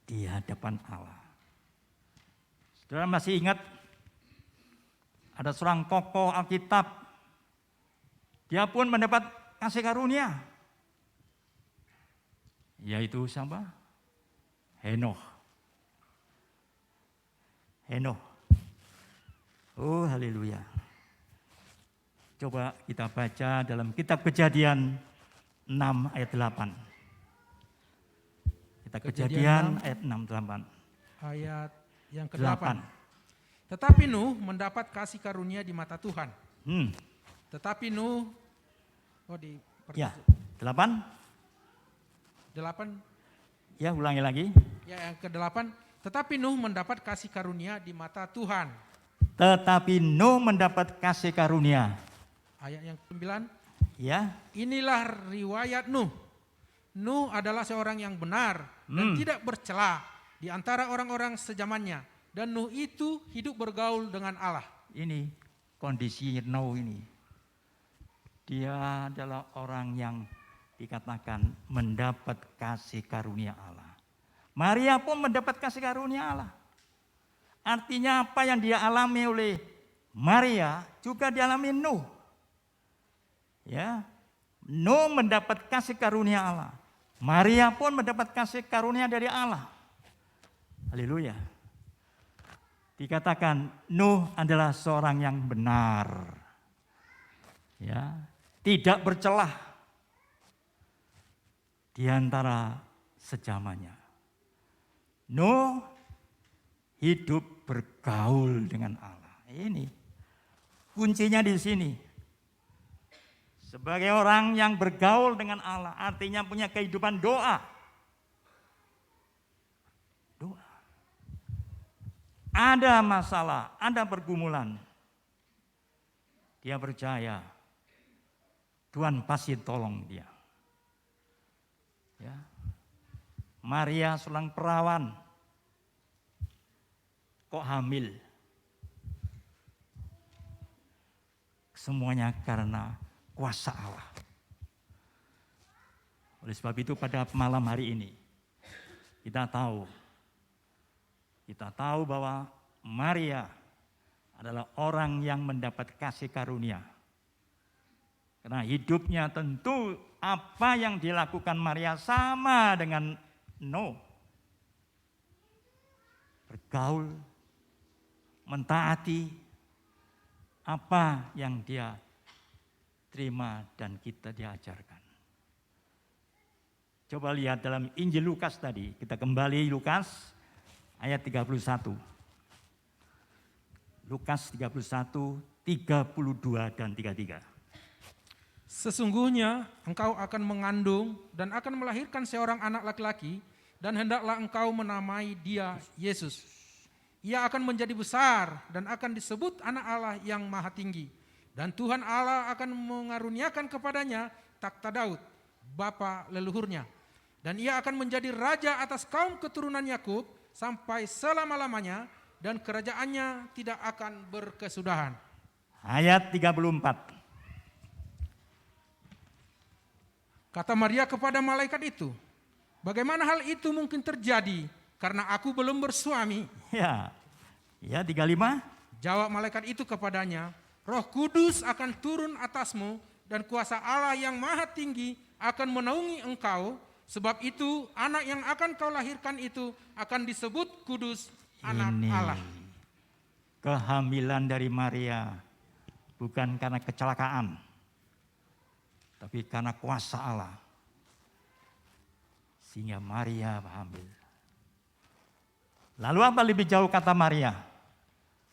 [SPEAKER 7] di hadapan Allah. Saudara masih ingat ada seorang tokoh Alkitab, dia pun mendapat kasih karunia, yaitu siapa? Henokh. Oh, haleluya. Coba kita baca dalam kitab Kejadian 6 ayat 8. Kita Kejadian ayat 6, 8.
[SPEAKER 8] Ayat yang ke-8.
[SPEAKER 7] 8.
[SPEAKER 8] Tetapi Nuh mendapat kasih karunia di mata Tuhan. Tetapi Nuh,
[SPEAKER 7] Ya, 8.
[SPEAKER 8] 8,
[SPEAKER 7] Ya, ulangi lagi.
[SPEAKER 8] ya yang ke-8. Tetapi Nuh mendapat kasih karunia di mata Tuhan.
[SPEAKER 7] Tetapi Nuh mendapat kasih karunia.
[SPEAKER 8] Ayat yang ke-9.
[SPEAKER 7] Ya,
[SPEAKER 8] Inilah riwayat Nuh. Nuh adalah seorang yang benar dan tidak bercela di antara orang-orang sezamannya. Dan Nuh itu hidup bergaul dengan Allah.
[SPEAKER 7] ini kondisi Nuh ini. Dia adalah orang yang dikatakan mendapat kasih karunia Allah. Maria pun mendapat kasih karunia Allah. Artinya apa yang dia alami oleh Maria juga dialami Nuh. Ya, Nuh mendapat kasih karunia Allah. Maria pun mendapat kasih karunia dari Allah. Haleluya. Dikatakan Nuh adalah seorang yang benar. Ya, tidak bercelah di antara sejamannya. Nuh hidup bergaul dengan Allah. Ini kuncinya di sini. Sebagai orang yang bergaul dengan Allah, artinya punya kehidupan doa. Doa. Ada masalah, ada pergumulan. Dia percaya Tuhan pasti tolong dia. Ya. Maria seorang perawan, kok hamil? Semuanya karena kuasa Allah. Oleh sebab itu pada malam hari ini kita tahu bahwa Maria adalah orang yang mendapat kasih karunia. Karena hidupnya tentu apa yang dilakukan Maria sama dengan Nuh. Bergaul, mentaati apa yang dia terima dan kita diajarkan. Coba lihat dalam Injil Lukas tadi, kita kembali Lukas ayat 31. Lukas 31, 32 dan 33.
[SPEAKER 8] Sesungguhnya engkau akan mengandung dan akan melahirkan seorang anak laki-laki, dan hendaklah engkau menamai dia Yesus. Ia akan menjadi besar dan akan disebut anak Allah yang maha tinggi. Dan Tuhan Allah akan mengaruniakan kepadanya takhta Daud, bapa leluhurnya. Dan ia akan menjadi raja atas kaum keturunan Yakub sampai selama-lamanya, dan kerajaannya tidak akan berkesudahan.
[SPEAKER 7] Ayat 34.
[SPEAKER 8] Kata Maria kepada malaikat itu, bagaimana hal itu mungkin terjadi karena aku belum bersuami?
[SPEAKER 7] Ya, 35.
[SPEAKER 8] Jawab malaikat itu kepadanya, Roh Kudus akan turun atasmu dan kuasa Allah yang maha tinggi akan menaungi engkau. Sebab itu anak yang akan kau lahirkan itu akan disebut kudus, anak
[SPEAKER 7] Ini
[SPEAKER 8] Allah.
[SPEAKER 7] kehamilan dari Maria bukan karena kecelakaan, tapi karena kuasa Allah. Sehingga Maria hamil. Lalu apa lebih jauh kata Maria?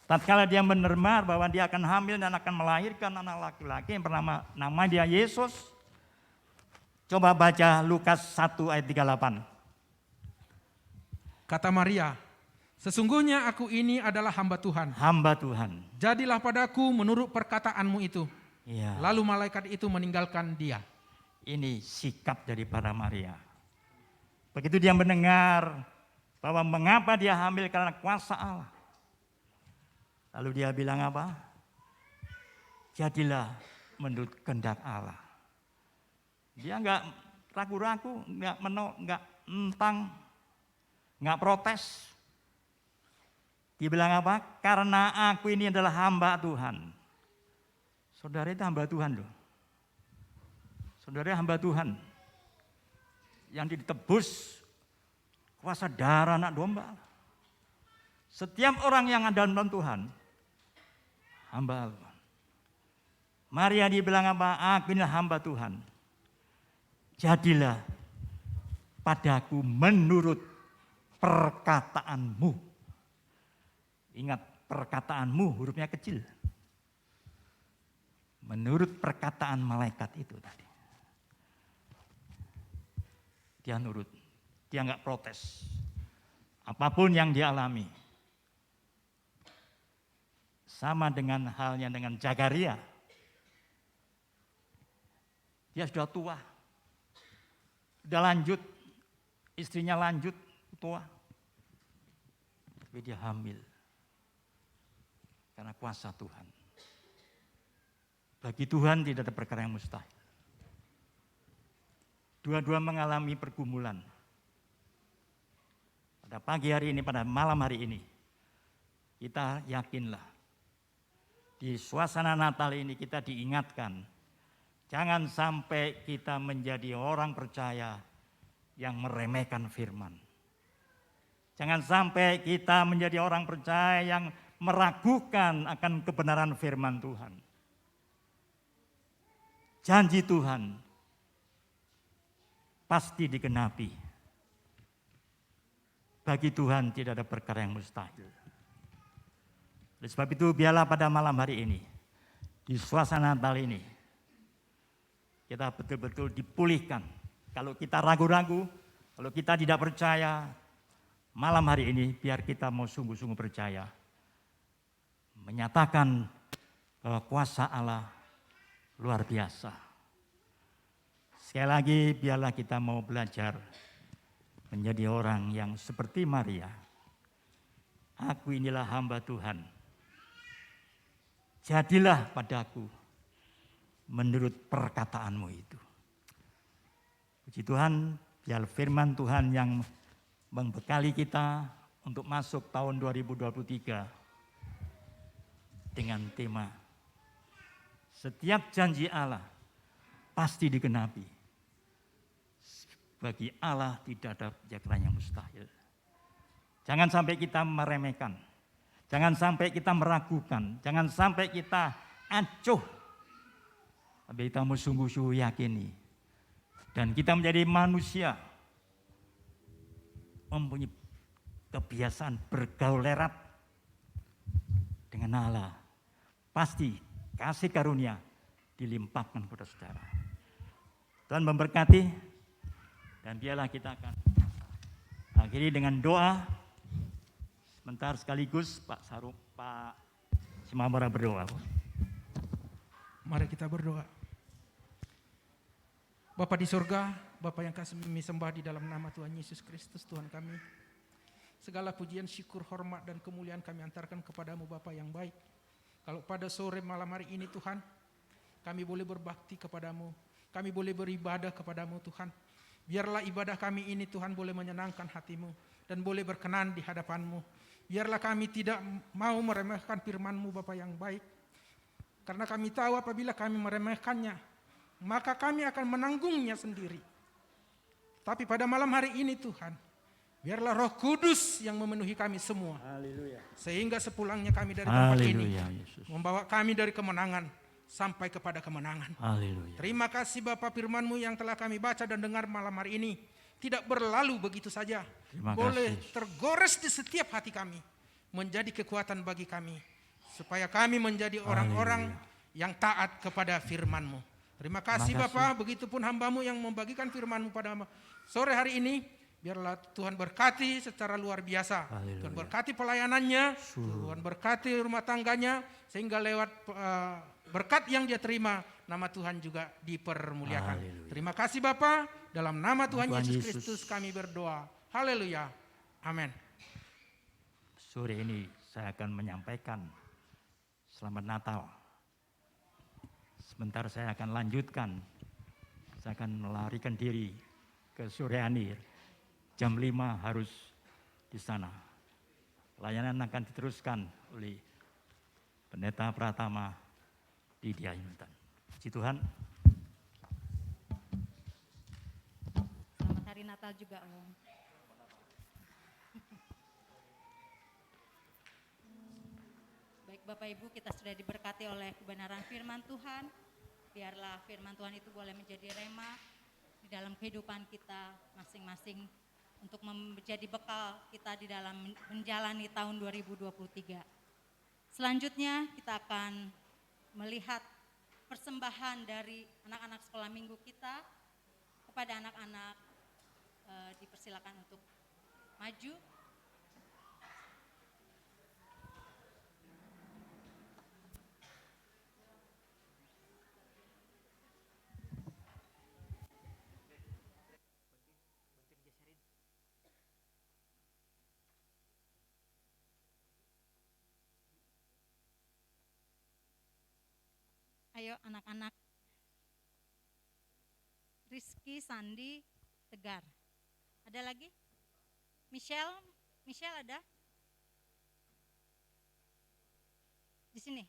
[SPEAKER 7] Tatkala dia menerima bahwa dia akan hamil dan akan melahirkan anak laki-laki yang bernama dia Yesus. Coba baca Lukas 1 ayat 38.
[SPEAKER 8] Kata Maria, sesungguhnya aku ini adalah hamba Tuhan.
[SPEAKER 7] Hamba Tuhan.
[SPEAKER 8] Jadilah padaku menurut perkataanmu itu.
[SPEAKER 7] Ya.
[SPEAKER 8] Lalu malaikat itu meninggalkan dia.
[SPEAKER 7] Ini sikap daripada Maria. Begitu dia mendengar bahwa mengapa dia hamil karena kuasa Allah. Lalu dia bilang apa? Jadilah menurut kehendak Allah. Dia enggak ragu-ragu, enggak menolak, enggak entang, enggak protes. Dia bilang apa? Karena aku ini adalah hamba Tuhan. Saudara itu hamba Tuhan loh. Saudara hamba Tuhan. Yang ditebus kuasa darah anak domba. Setiap orang yang ada dalam Tuhan, hamba Tuhan. Maria dibilang apa? Aku ini hamba Tuhan. Jadilah padaku menurut perkataanmu. Ingat, perkataanmu hurufnya kecil. Menurut perkataan malaikat itu tadi. Dia nurut, dia enggak protes. Apapun yang dia alami. Sama dengan halnya dengan Zakaria. Dia sudah tua. Sudah lanjut, istrinya lanjut, tua. Tapi dia hamil. Karena kuasa Tuhan. Bagi Tuhan tidak ada perkara yang mustahil. Dua-dua mengalami pergumulan. Pada pagi hari ini, pada malam hari ini, kita yakinlah. Di suasana Natal ini kita diingatkan, jangan sampai kita menjadi orang percaya yang meremehkan firman. Jangan sampai kita menjadi orang percaya yang meragukan akan kebenaran firman Tuhan. Janji Tuhan pasti digenapi. Bagi Tuhan tidak ada perkara yang mustahil. Oleh sebab itu biarlah pada malam hari ini, di suasana Natal ini, kita betul-betul dipulihkan. Kalau kita ragu-ragu, kalau kita tidak percaya, malam hari ini biar kita mau sungguh-sungguh percaya. Menyatakan bahwa kuasa Allah luar biasa. Sekali lagi biarlah kita mau belajar menjadi orang yang seperti Maria. Aku inilah hamba Tuhan. Jadilah padaku menurut perkataanmu itu. Puji Tuhan, biar firman Tuhan yang membekali kita untuk masuk tahun 2023 dengan tema setiap janji Allah pasti digenapi. Bagi Allah tidak ada jalan yang mustahil. Jangan sampai kita meremehkan, jangan sampai kita meragukan, jangan sampai kita acuh. Tapi kita mau sungguh-sungguh yakini. Dan kita menjadi manusia mempunyai kebiasaan bergaul erat dengan Allah. Pasti kasih karunia dilimpahkan kepada saudara. Tuhan memberkati dan biarlah kita akan akhiri dengan doa. Sebentar sekaligus Pak Simamora berdoa.
[SPEAKER 8] Mari kita berdoa. Bapa di surga, Bapa yang kami sembah di dalam nama Tuhan Yesus Kristus Tuhan kami. Segala pujian, syukur, hormat dan kemuliaan kami antarkan kepadamu Bapa yang baik. Kalau pada sore malam hari ini Tuhan, kami boleh berbakti kepadamu, kami boleh beribadah kepadamu Tuhan. Biarlah ibadah kami ini Tuhan boleh menyenangkan hatimu dan boleh berkenan di hadapanmu. Biarlah kami tidak mau meremehkan firman-Mu Bapa yang baik. Karena kami tahu apabila kami meremehkannya, maka kami akan menanggungnya sendiri. Tapi pada malam hari ini Tuhan, biarlah Roh Kudus yang memenuhi kami semua.
[SPEAKER 7] Haleluya.
[SPEAKER 8] Sehingga sepulangnya kami dari tempat ini,
[SPEAKER 7] Haleluya, Yesus.
[SPEAKER 8] membawa kami dari kemenangan sampai kepada kemenangan.
[SPEAKER 7] Haleluya.
[SPEAKER 8] Terima kasih Bapa firman-Mu yang telah kami baca dan dengar malam hari ini. Tidak berlalu begitu saja.
[SPEAKER 7] Terima
[SPEAKER 8] Boleh
[SPEAKER 7] kasih.
[SPEAKER 8] tergores di setiap hati kami. Menjadi kekuatan bagi kami. Supaya kami menjadi orang-orang yang taat kepada firman-Mu. Terima kasih Bapa, begitupun hamba-Mu yang membagikan firman-Mu pada sore hari ini. Biarlah Tuhan berkati secara luar biasa.
[SPEAKER 7] Haleluya.
[SPEAKER 8] Tuhan berkati pelayanannya, Tuhan berkati rumah tangganya, sehingga lewat berkat yang dia terima, nama Tuhan juga dipermuliakan.
[SPEAKER 7] Haleluya.
[SPEAKER 8] Terima kasih Bapa, dalam nama Tuhan
[SPEAKER 7] Tuhan
[SPEAKER 8] Yesus
[SPEAKER 7] Yesus.
[SPEAKER 8] Kristus kami berdoa. Haleluya. Amin.
[SPEAKER 7] Sore ini saya akan menyampaikan Selamat Natal. Sebentar saya akan lanjutkan. Saya akan melarikan diri ke Suryani. Jam 5 harus di sana. Layanan akan diteruskan oleh Pendeta Pratama di Diayunutan. Puji Tuhan.
[SPEAKER 5] Selamat hari Natal juga Om. Baik Bapak Ibu, kita sudah diberkati oleh kebenaran firman Tuhan. Biarlah firman Tuhan itu boleh menjadi rema di dalam kehidupan kita masing-masing untuk menjadi bekal kita di dalam menjalani tahun 2023. Selanjutnya kita akan melihat persembahan dari anak-anak sekolah minggu kita. Kepada anak-anak dipersilakan untuk maju. Ayo anak-anak. Rizky, Sandi, Tegar. Ada lagi? Michelle ada? Di sini.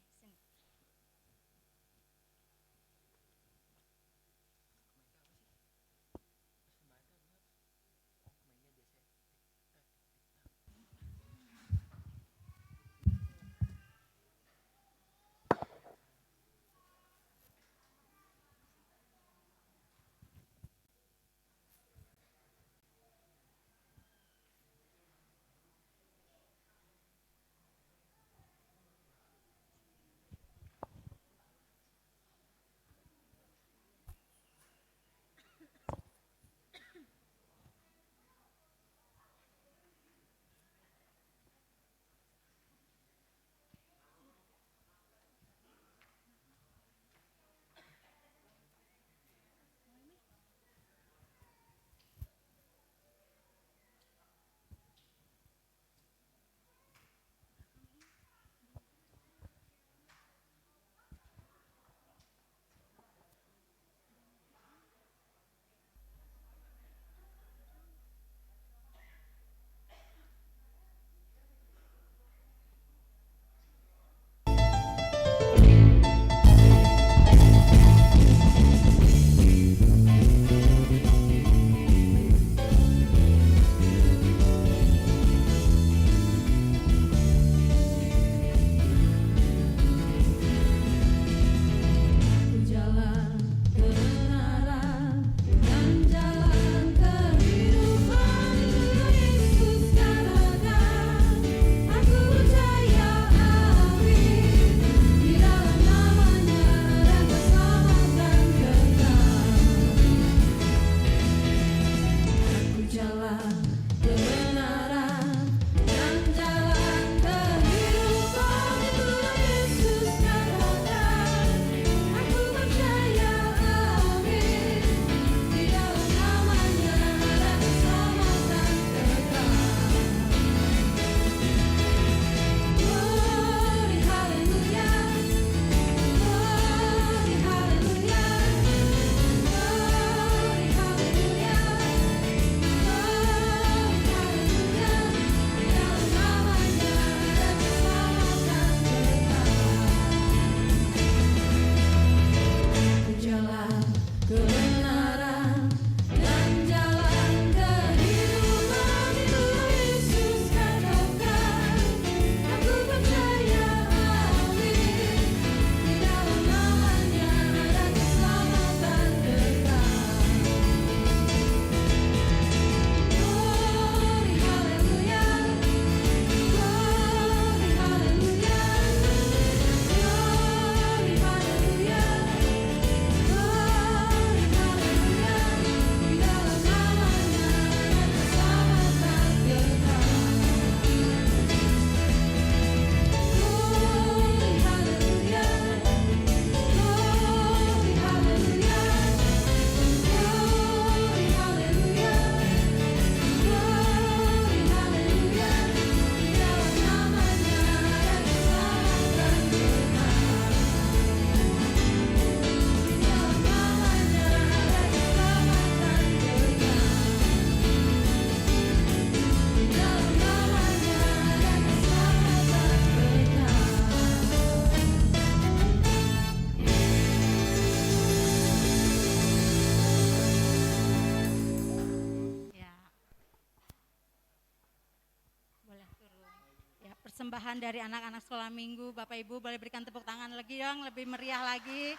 [SPEAKER 5] persembahan dari anak-anak sekolah minggu. Bapak Ibu boleh berikan tepuk tangan lagi dong, lebih meriah lagi.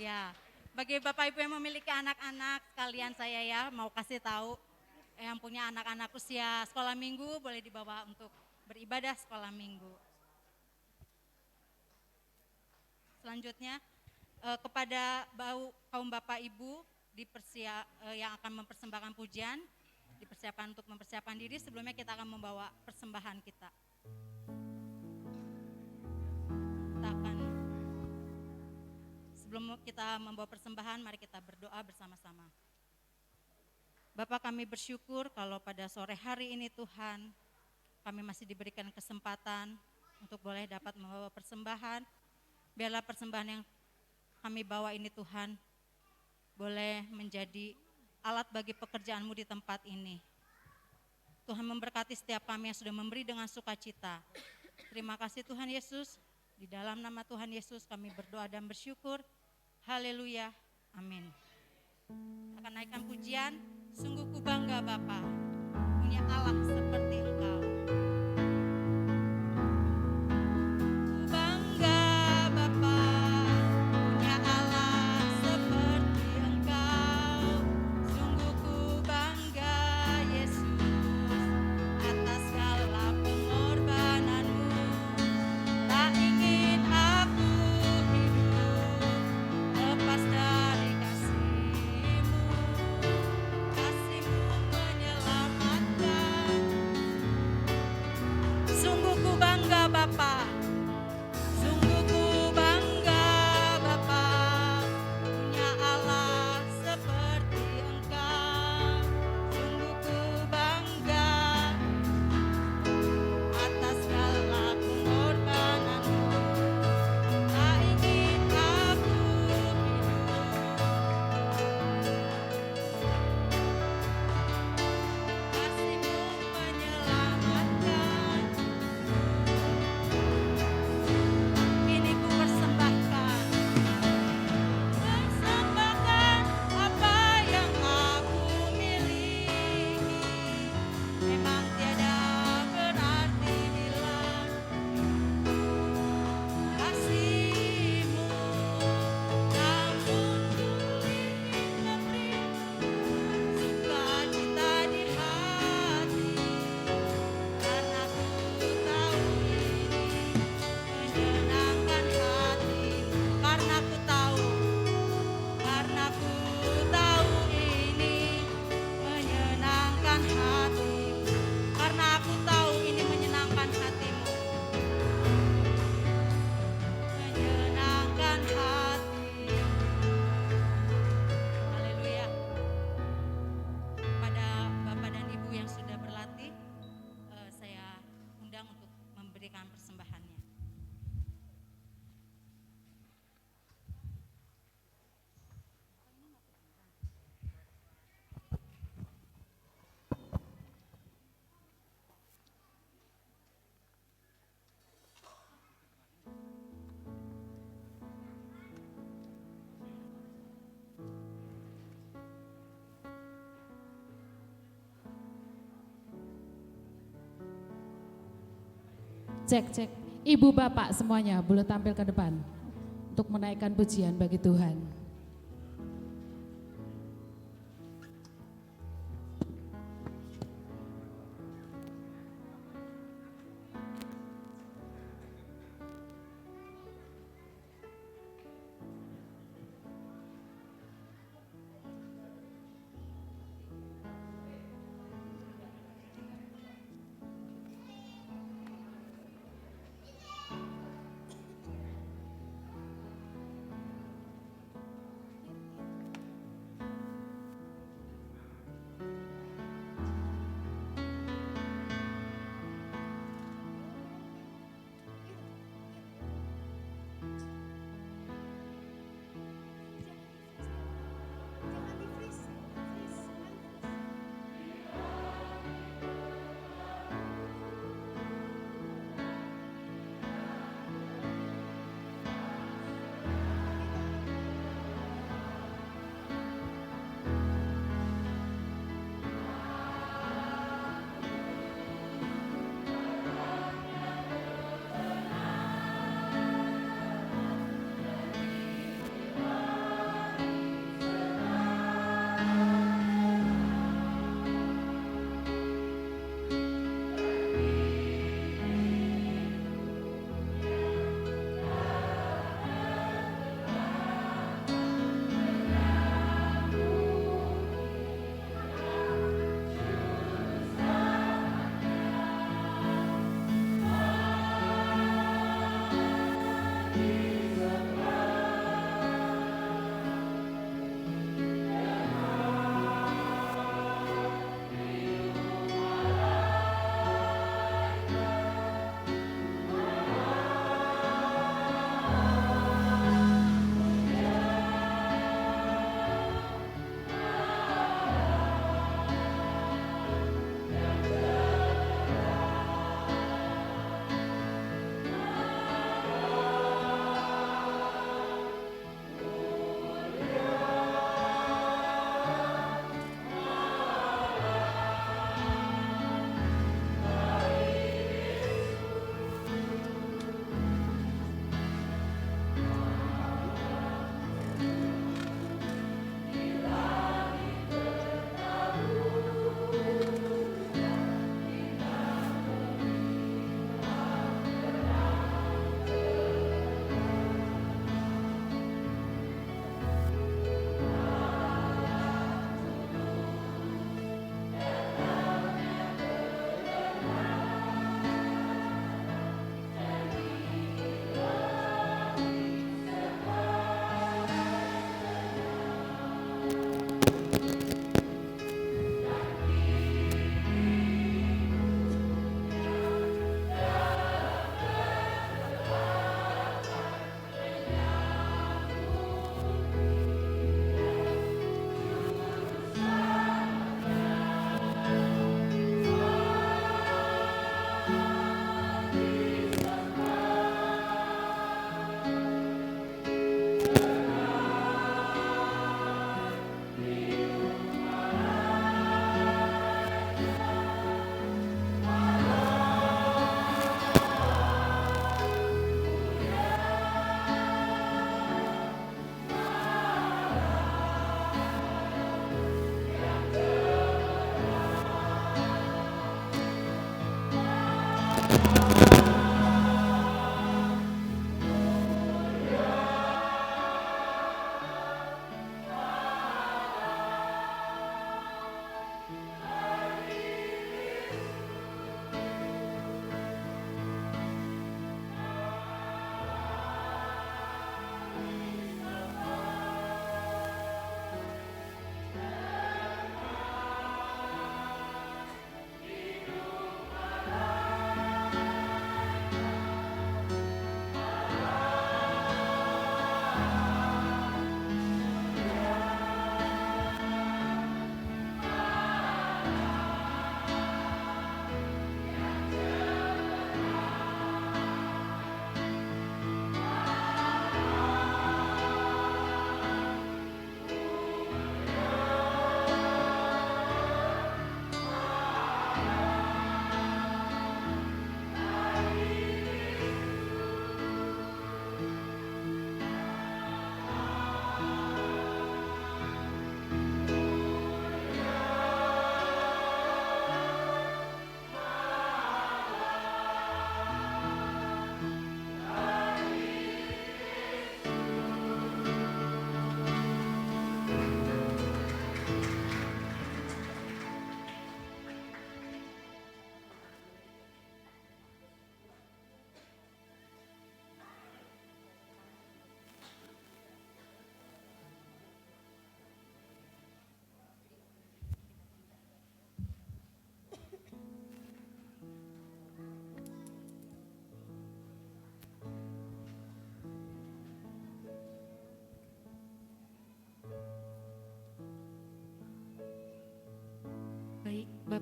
[SPEAKER 5] Ya, bagi Bapak Ibu yang memiliki anak-anak sekalian, saya ya mau kasih tahu, yang punya anak-anak usia sekolah minggu boleh dibawa untuk beribadah sekolah minggu. Selanjutnya kepada kaum Bapak Ibu yang akan mempersembahkan pujian, dipersiapkan untuk mempersiapkan diri. Sebelumnya kita akan membawa persembahan kita. Sebelum kita membawa persembahan, mari kita berdoa bersama-sama. Bapak, kami bersyukur kalau pada sore hari ini Tuhan, kami masih diberikan kesempatan untuk boleh dapat membawa persembahan. Biarlah persembahan yang kami bawa ini Tuhan, boleh menjadi alat bagi pekerjaan-Mu di tempat ini. Tuhan memberkati setiap kami yang sudah memberi dengan sukacita. Terima kasih Tuhan Yesus. Di dalam nama Tuhan Yesus kami berdoa dan bersyukur. Haleluya. Amin. Akan naikkan pujian. Sungguh ku bangga Bapa, punya Allah seperti Engkau. Ku bangga Bapa, punya Allah seperti Engkau. Sungguh ku bangga Yesus atas segala pengorbananmu. Tak ingin aku hidup lepas dari kasih-Mu. Kasih-Mu menyelamatkan. Sungguh ku bangga Bapa, sungguh ku bangga Bapa, punya Allah seperti Engkau. Sungguh ku bangga atas segala pengorbananmu. Tak ingin aku hidup, kasih-Mu menyelamatkan. Kini ku persembahkan apa yang aku miliki. Memang tiada berarti hilang kasih-Mu, namun ku ingin memberi sukacita di hati, karena ku tahu ini menyenangkan hati-Mu. Karena ku tahu ini menyenangkan hati-Mu. Karena aku tahu ini menyenangkan hati-Mu. Menyenangkan hati. Haleluya. Pada Bapak dan Ibu yang sudah berlatih, saya undang untuk memberikan persembahannya.
[SPEAKER 9] Cek, cek. Ibu bapak semuanya boleh tampil ke depan untuk menaikkan pujian bagi Tuhan.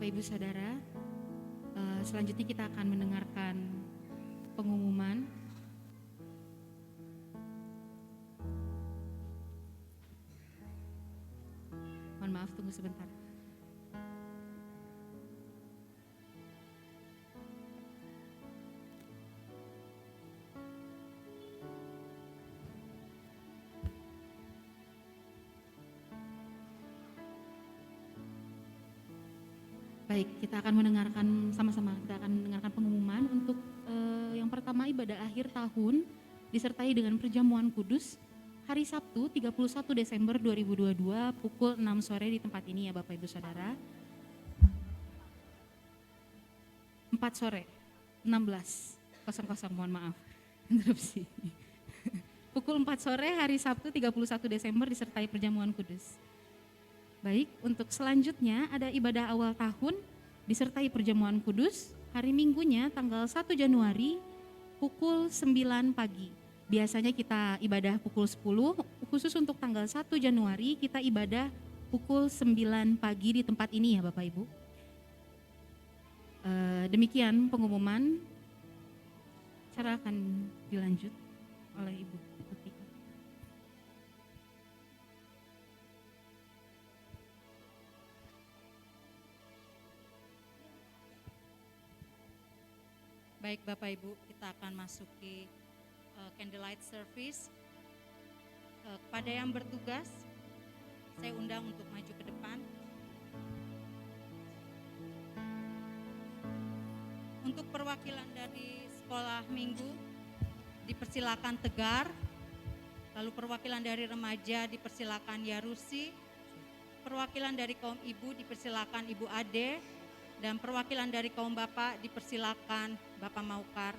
[SPEAKER 2] Bapak Ibu Saudara, selanjutnya kita akan mendengarkan pengumuman. Mohon maaf, tunggu sebentar. Baik, kita akan mendengarkan sama-sama, kita akan mendengarkan pengumuman untuk yang pertama ibadah akhir tahun disertai dengan perjamuan kudus hari Sabtu 31 Desember 2022 pukul 6 sore di tempat ini ya Bapak Ibu Saudara. 4 sore, 16.00, mohon maaf, interupsi. Pukul 4 sore hari Sabtu 31 Desember disertai perjamuan kudus. Baik, untuk selanjutnya ada ibadah awal tahun disertai perjamuan kudus hari Minggunya tanggal 1 Januari pukul 9 pagi. Biasanya kita ibadah pukul 10, khusus untuk tanggal 1 Januari kita ibadah pukul 9 pagi di tempat ini ya Bapak Ibu. Demikian pengumuman, cara akan dilanjut oleh Ibu Tuti.
[SPEAKER 5] Baik Bapak Ibu, kita akan masuki candlelight service. Kepada yang bertugas, saya undang untuk maju ke depan. Untuk perwakilan dari sekolah minggu, dipersilakan Tegar. Lalu perwakilan dari remaja dipersilakan Yarusi. Perwakilan dari kaum ibu dipersilakan Ibu Ade. Dan perwakilan dari kaum bapak dipersilakan Bapak Maukar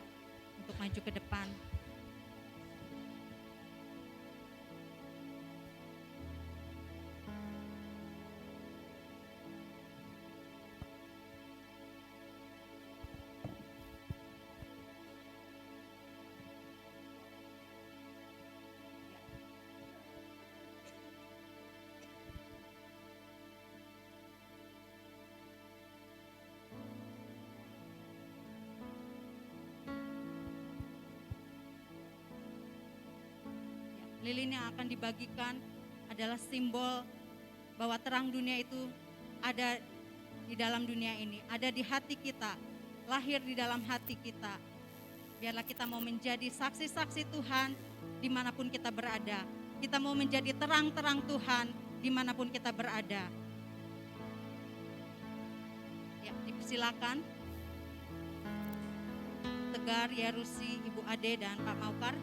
[SPEAKER 5] untuk maju ke depan. Lilin yang akan dibagikan adalah simbol bahwa terang dunia itu ada di dalam dunia ini, ada di hati kita, lahir di dalam hati kita. Biarlah kita mau menjadi saksi-saksi Tuhan dimanapun kita berada. Kita mau menjadi terang-terang Tuhan dimanapun kita berada. Ya, dipersilakan Tegar, Yarusi, Ibu Ade, dan Pak Maukar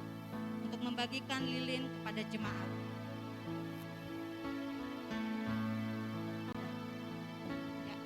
[SPEAKER 5] untuk membagikan lilin kepada jemaat. Ya.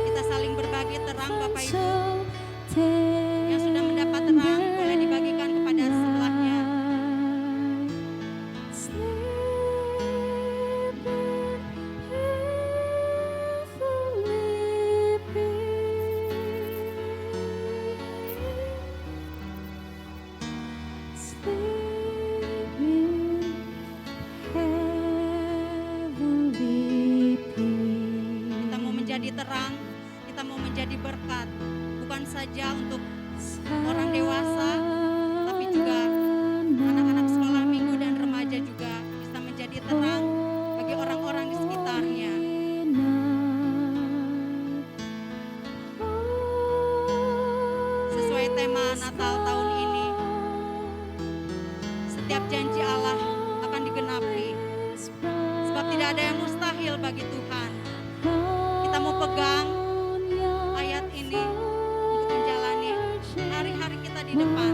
[SPEAKER 5] Kita saling berbagi terang Bapak Ibu. Yang sudah mendapat terang boleh dibagikan kepada sebelahnya. Kita mau menjadi terang, kita mau menjadi berkat, bukan saja untuk orang dewasa, tapi juga anak-anak sekolah minggu dan remaja juga bisa menjadi terang bagi orang-orang di sekitarnya. Sesuai tema Natal tahun ini, setiap janji Allah akan digenapi, sebab tidak ada yang mustahil bagi Tuhan. Kita mau pegang ayat ini untuk menjalani hari-hari kita di depan.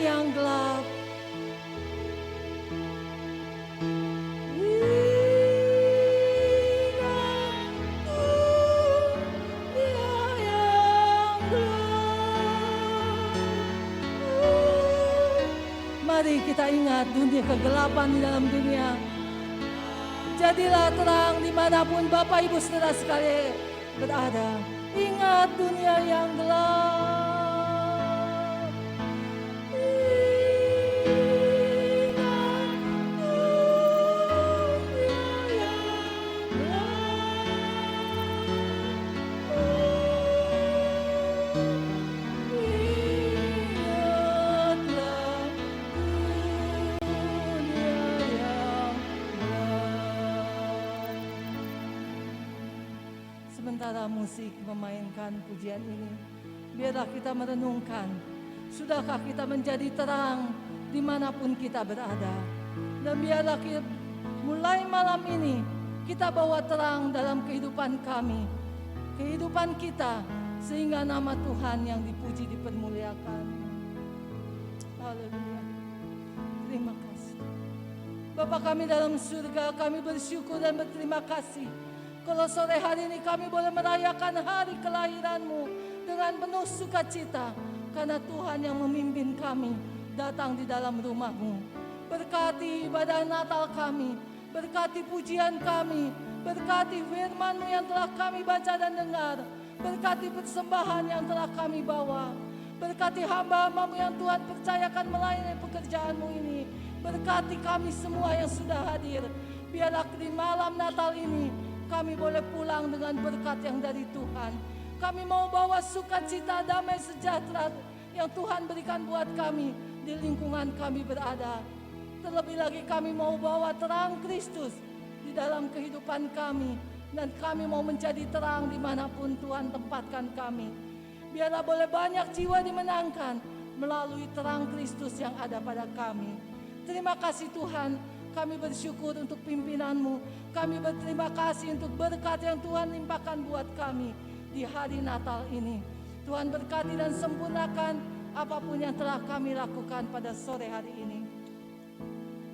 [SPEAKER 6] yang gelap. Mari kita ingat dunia kegelapan di dalam dunia. Jadilah terang dimanapun Bapak Ibu Saudara sekalian berada. Ingat dunia yang gelap. Ingat dunia yang gelap. Ingatlah dunia yang gelap. Sementara musik memainkan pujian ini, biarlah kita merenungkan, sudahkah kita menjadi terang dimanapun kita berada. Dan biarlah kita, mulai malam ini, kita bawa terang dalam kehidupan kami, kehidupan kita, sehingga nama Tuhan yang dipuji dipermuliakan. Haleluya. Terima kasih. Bapa kami dalam surga, kami bersyukur dan berterima kasih. Kalau sore hari ini kami boleh merayakan hari kelahiran-Mu dengan penuh sukacita. Karena Tuhan yang memimpin kami datang di dalam rumah-Mu. Berkati ibadah Natal kami, berkati pujian kami, berkati firman-Mu yang telah kami baca dan dengar. Berkati persembahan yang telah kami bawa. Berkati hamba-hamba-Mu yang Tuhan percayakan melayani pekerjaan-Mu ini. Berkati kami semua yang sudah hadir. Biarlah di malam Natal ini kami boleh pulang dengan berkat yang dari Tuhan. Kami mau bawa sukacita, damai sejahtera yang Tuhan berikan buat kami di lingkungan kami berada. Terlebih lagi kami mau bawa terang Kristus di dalam kehidupan kami. Dan kami mau menjadi terang dimanapun Tuhan tempatkan kami. Biarlah boleh banyak jiwa dimenangkan melalui terang Kristus yang ada pada kami. Terima kasih Tuhan. Kami bersyukur untuk pimpinan-Mu. Kami berterima kasih untuk berkat yang Tuhan limpahkan buat kami di hari Natal ini. Tuhan berkati dan sempurnakan apapun yang telah kami lakukan pada sore hari ini.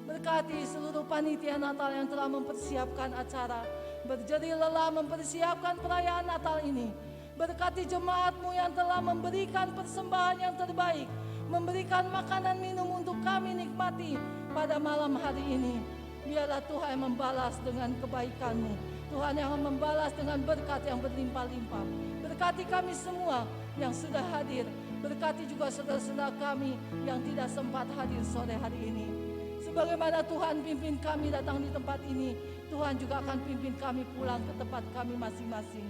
[SPEAKER 6] Berkati seluruh panitia Natal yang telah mempersiapkan acara, berjeri lelah mempersiapkan perayaan Natal ini. Berkati jemaat-Mu yang telah memberikan persembahan yang terbaik, memberikan makanan minum untuk kami nikmati pada malam hari ini. Biarlah Tuhan yang membalas dengan kebaikan-Mu. Tuhan yang membalas dengan berkat yang berlimpah-limpah. Berkati kami semua yang sudah hadir. Berkati juga saudara-saudara kami yang tidak sempat hadir sore hari ini. Sebagaimana Tuhan pimpin kami datang di tempat ini, Tuhan juga akan pimpin kami pulang ke tempat kami masing-masing.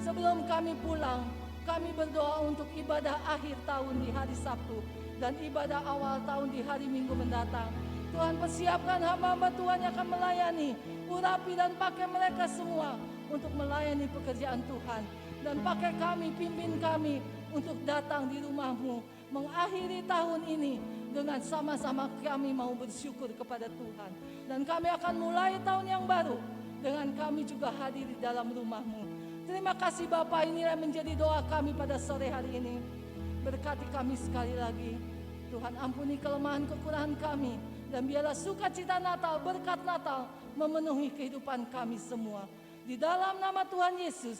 [SPEAKER 6] Sebelum kami pulang, kami berdoa untuk ibadah akhir tahun di hari Sabtu dan ibadah awal tahun di hari Minggu mendatang. Tuhan persiapkan hamba-hamba Tuhan yang akan melayani, urapi dan pakai mereka semua untuk melayani pekerjaan Tuhan. Dan pakai kami, pimpin kami untuk datang di rumah-Mu, mengakhiri tahun ini dengan sama-sama kami mau bersyukur kepada Tuhan. Dan kami akan mulai tahun yang baru dengan kami juga hadir di dalam rumah-Mu. Terima kasih Bapa, inilah menjadi doa kami pada sore hari ini. Berkati kami sekali lagi. Tuhan ampuni kelemahan kekurangan kami. Dan biarlah sukacita Natal, berkat Natal memenuhi kehidupan kami semua. Di dalam nama Tuhan Yesus,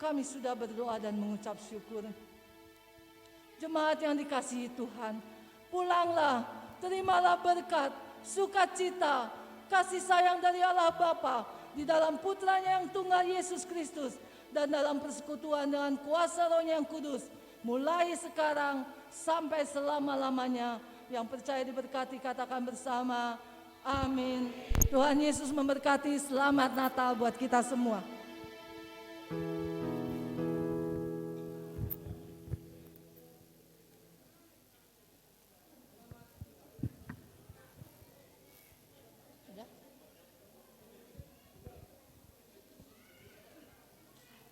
[SPEAKER 6] kami sudah berdoa dan mengucap syukur. Jemaat yang dikasihi Tuhan, pulanglah, terimalah berkat, sukacita, kasih sayang dari Allah Bapa di dalam putranya yang tunggal Yesus Kristus dan dalam persekutuan dengan kuasa Roh-Nya yang kudus, mulai sekarang sampai selama-lamanya. Yang percaya diberkati katakan bersama, amin. Tuhan Yesus memberkati, selamat Natal buat kita semua.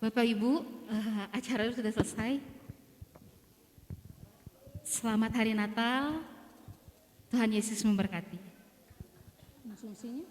[SPEAKER 2] Bapak Ibu, acara sudah selesai. Selamat Hari Natal. Tuhan Yesus memberkati.
[SPEAKER 9] Fungsinya?